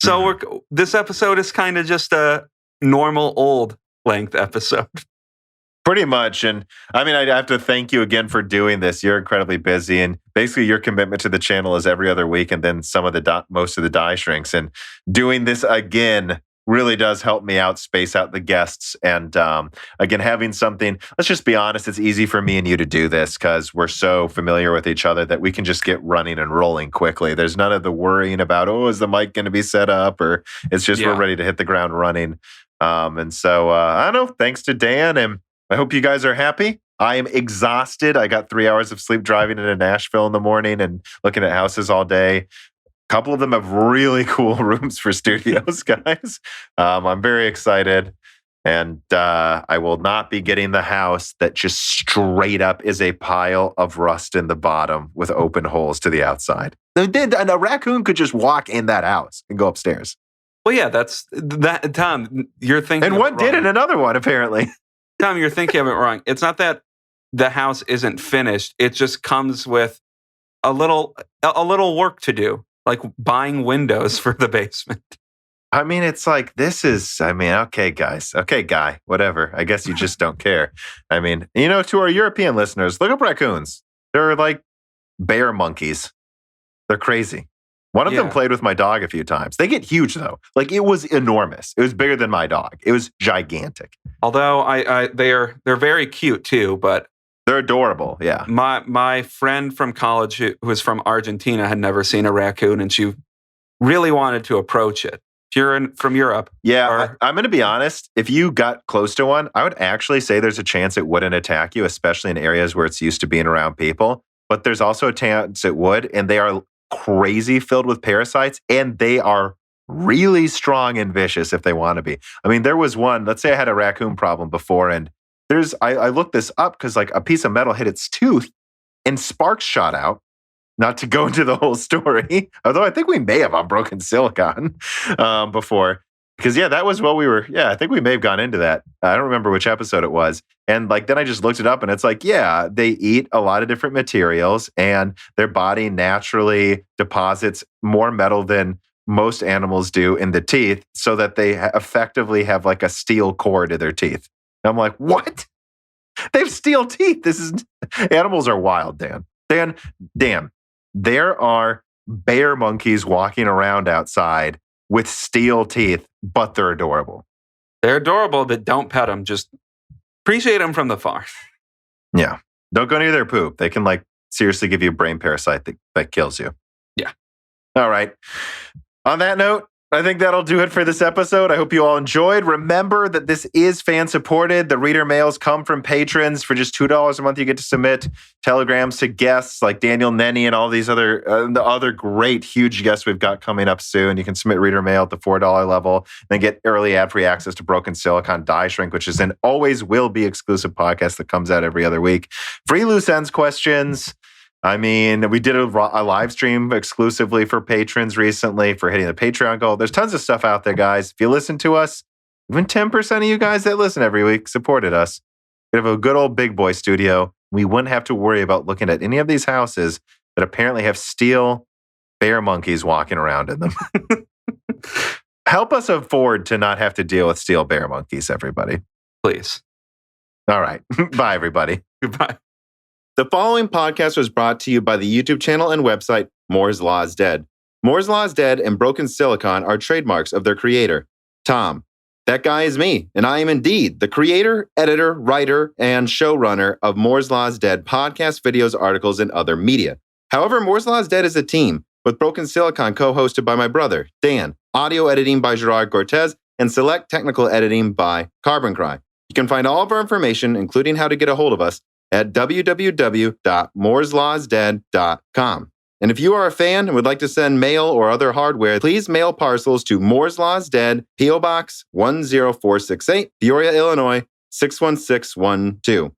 So this episode is kind of just a normal old length episode. Pretty much. And I mean, I have to thank you again for doing this. You're incredibly busy, and basically your commitment to the channel is every other week, and then most of the die shrinks. And doing this again really does help me out, space out the guests. And again, having something, let's just be honest, it's easy for me and you to do this because we're so familiar with each other that we can just get running and rolling quickly. There's none of the worrying about, is the mic going to be set up? Or it's just we're ready to hit the ground running. And so, I don't know, thanks to Dan, and I hope you guys are happy. I am exhausted. I got 3 hours of sleep driving into Nashville in the morning and looking at houses all day. A couple of them have really cool rooms for studios, guys. I'm very excited. And I will not be getting the house that just straight up is a pile of rust in the bottom with open holes to the outside. And a raccoon could just walk in that house and go upstairs. Well, yeah, that's that. Tom, you're thinking. And one did in another one, apparently. Tom, you're thinking of it wrong. It's not that the house isn't finished. It just comes with a little work to do. Like buying windows for the basement. I mean, it's like, okay, guys. Okay, guy, whatever. I guess you just don't care. I mean, to our European listeners, look up raccoons. They're like bear monkeys. They're crazy. One of them played with my dog a few times. They get huge, though. Like, it was enormous. It was bigger than my dog. It was gigantic. Although they're very cute, too, but... They're adorable, yeah. My friend from college who was from Argentina had never seen a raccoon, and she really wanted to approach it. If you're from Europe. Yeah, I'm going to be honest. If you got close to one, I would actually say there's a chance it wouldn't attack you, especially in areas where it's used to being around people. But there's also a chance it would, and they are crazy filled with parasites, and they are really strong and vicious if they want to be. I mean, there was one, let's say I had a raccoon problem before, and I looked this up because like a piece of metal hit its tooth and sparks shot out. Not to go into the whole story, although I think we may have on Broken Silicon before. Because that was what we were, I think we may have gone into that. I don't remember which episode it was. And like then I just looked it up and it's like, they eat a lot of different materials and their body naturally deposits more metal than most animals do in the teeth so that they effectively have like a steel core to their teeth. I'm like, what? They have steel teeth. Animals are wild, Dan. Dan, there are bear monkeys walking around outside with steel teeth, but they're adorable. They're adorable, but don't pet them. Just appreciate them from the far. Yeah. Don't go near their poop. They can like seriously give you a brain parasite that kills you. Yeah. All right. On that note, I think that'll do it for this episode. I hope you all enjoyed. Remember that this is fan-supported. The reader mails come from patrons. For just $2 a month, you get to submit telegrams to guests like Daniel Nenny and all these the other great, huge guests we've got coming up soon. You can submit reader mail at the $4 level, then get early ad-free access to Broken Silicon Die Shrink, which is an always will be exclusive podcast that comes out every other week. Free loose ends questions. I mean, we did a live stream exclusively for patrons recently for hitting the Patreon goal. There's tons of stuff out there, guys. If you listen to us, even 10% of you guys that listen every week supported us. We have a good old big boy studio. We wouldn't have to worry about looking at any of these houses that apparently have steel bear monkeys walking around in them. Help us afford to not have to deal with steel bear monkeys, everybody. Please. All right. Bye, everybody. Goodbye. The following podcast was brought to you by the YouTube channel and website Moore's Law is Dead. Moore's Law is Dead and Broken Silicon are trademarks of their creator, Tom. That guy is me, and I am indeed the creator, editor, writer, and showrunner of Moore's Law is Dead podcasts, videos, articles, and other media. However, Moore's Law is Dead is a team, with Broken Silicon co-hosted by my brother, Dan, audio editing by Gerard Cortez, and select technical editing by Carbon Cry. You can find all of our information, including how to get a hold of us, at www.mooreslawsdead.com. And if you are a fan and would like to send mail or other hardware, please mail parcels to Moore's Law is Dead, P.O. Box 10468, Peoria, Illinois 61612.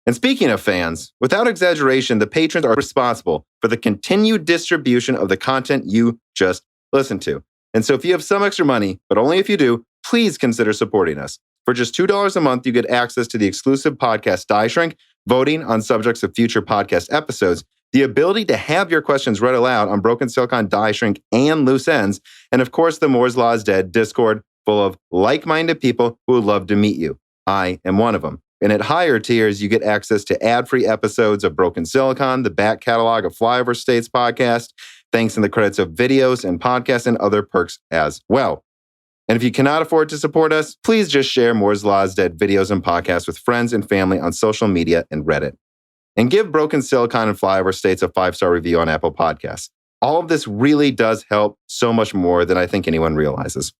And speaking of fans, without exaggeration, the patrons are responsible for the continued distribution of the content you just listened to. And so if you have some extra money, but only if you do, please consider supporting us. For just $2 a month, you get access to the exclusive podcast Die Shrink, voting on subjects of future podcast episodes, the ability to have your questions read aloud on Broken Silicon Die Shrink and Loose Ends, and of course, the Moore's Law is Dead Discord full of like-minded people who would love to meet you. I am one of them. And at higher tiers, you get access to ad-free episodes of Broken Silicon, the back catalog of Flyover States podcast, thanks in the credits of videos and podcasts, and other perks as well. And if you cannot afford to support us, please just share Moore's Law's Dead videos and podcasts with friends and family on social media and Reddit. And give Broken Silicon and Flyover States a 5-star review on Apple Podcasts. All of this really does help so much more than I think anyone realizes.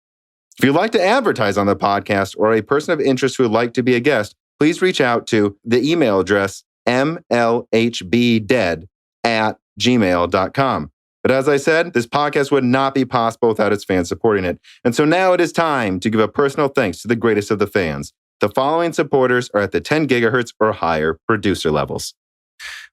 If you'd like to advertise on the podcast or a person of interest who would like to be a guest, please reach out to the email address mlhbdead@gmail.com. But as I said, this podcast would not be possible without its fans supporting it. And so now it is time to give a personal thanks to the greatest of the fans. The following supporters are at the 10 gigahertz or higher producer levels.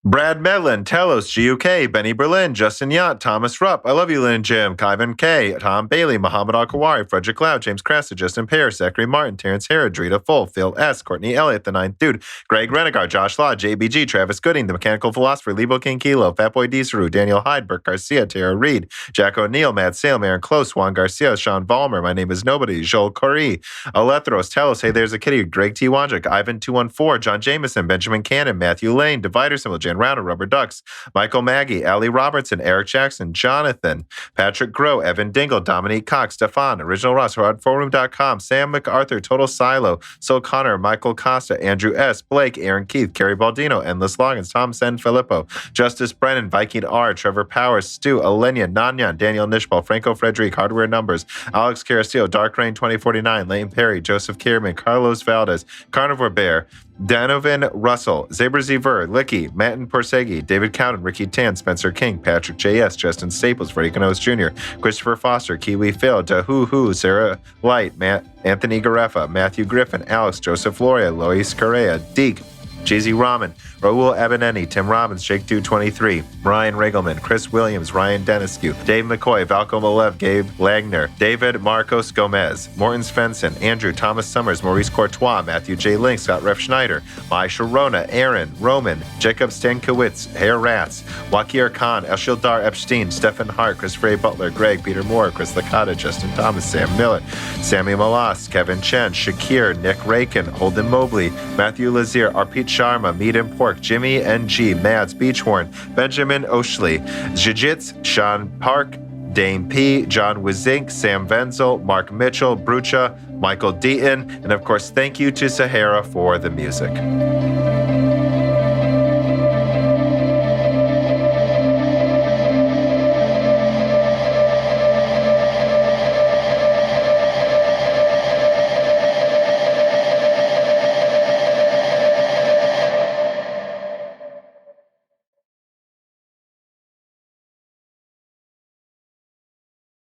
Brad Medlin, Telos, GUK, Benny Berlin, Justin Yant, Thomas Rupp, I Love You, Lynn and Jim, Kyvan K, Tom Bailey, Muhammad Al-Kawari, Frederick Lau, James Cressa, Justin Pear, Zachary Martin, Terrence Herod, Drita Full, Phil S., Courtney Elliott, The Ninth Dude, Greg Renegar, Josh Law, JBG, Travis Gooding, The Mechanical Philosopher, Lebo King Kilo, Fatboy Deesaru, Daniel Hyde, Burke Garcia, Tara Reed, Jack O'Neill, Matt Salem, Aaron Close, Juan Garcia, Sean Vollmer, My Name is Nobody, Joel Corey, Alethros, Telos, Hey There's a Kitty, Greg T. Wanjik, Ivan 214, John Jameson, Benjamin Cannon, Matthew Lane, Divider Symbol, Jan Rounder, Rubber Ducks, Michael Maggie, Ali Robertson, Eric Jackson, Jonathan, Patrick Groh, Evan Dingle, Dominique Cox, Stefan, Original Ross, RodForum.com, Sam MacArthur, Total Silo, Sol Connor, Michael Costa, Andrew S., Blake, Aaron Keith, Kerry Baldino, Endless Logins, Tom Sen Filippo, Justice Brennan, Viking R., Trevor Powers, Stu, Alenia, Nanyan, Daniel Nishbal, Franco Frederic, Hardware Numbers, Alex Carastillo, Dark Rain 2049, Lane Perry, Joseph Kierman, Carlos Valdez, Carnivore Bear, Danovan Russell, Zaber Ziver, Licky, Matten Porsegi, David Cowden, Ricky Tan, Spencer King, Patrick J.S., Justin Staples, Freddie Canos Jr., Christopher Foster, Kiwi Phil, Dahu Hu, Sarah Light, Anthony Gareffa, Matthew Griffin, Alex, Joseph Loria, Lois Correa, Deke, Jay-Z Rahman, Raul Abaneni, Tim Robbins, Jake223, Ryan Regelman, Chris Williams, Ryan Deniscu, Dave McCoy, Valco Malev, Gabe Lagner, David Marcos Gomez, Morton Svensson, Andrew Thomas Summers, Maurice Courtois, Matthew J. Link, Scott Ref Schneider, Mai Sharona, Aaron, Roman, Jacob Stankowitz, Hare Rats, Wakir Khan, Eshildar Epstein, Stephen Hart, Christopher A. Butler, Greg, Peter Moore, Chris Licata, Justin Thomas, Sam Millett, Sammy Malas, Kevin Chen, Shakir, Nick Rakin, Holden Mobley, Matthew Lazier, Arpit Sharma, Meat and Pork, Jimmy NG, Mads Beachhorn, Benjamin Oshley, Jiu-Jits, Sean Park, Dane P, John Wizink, Sam Venzel, Mark Mitchell, Brucha, Michael Deaton, and of course, thank you to Sahara for the music.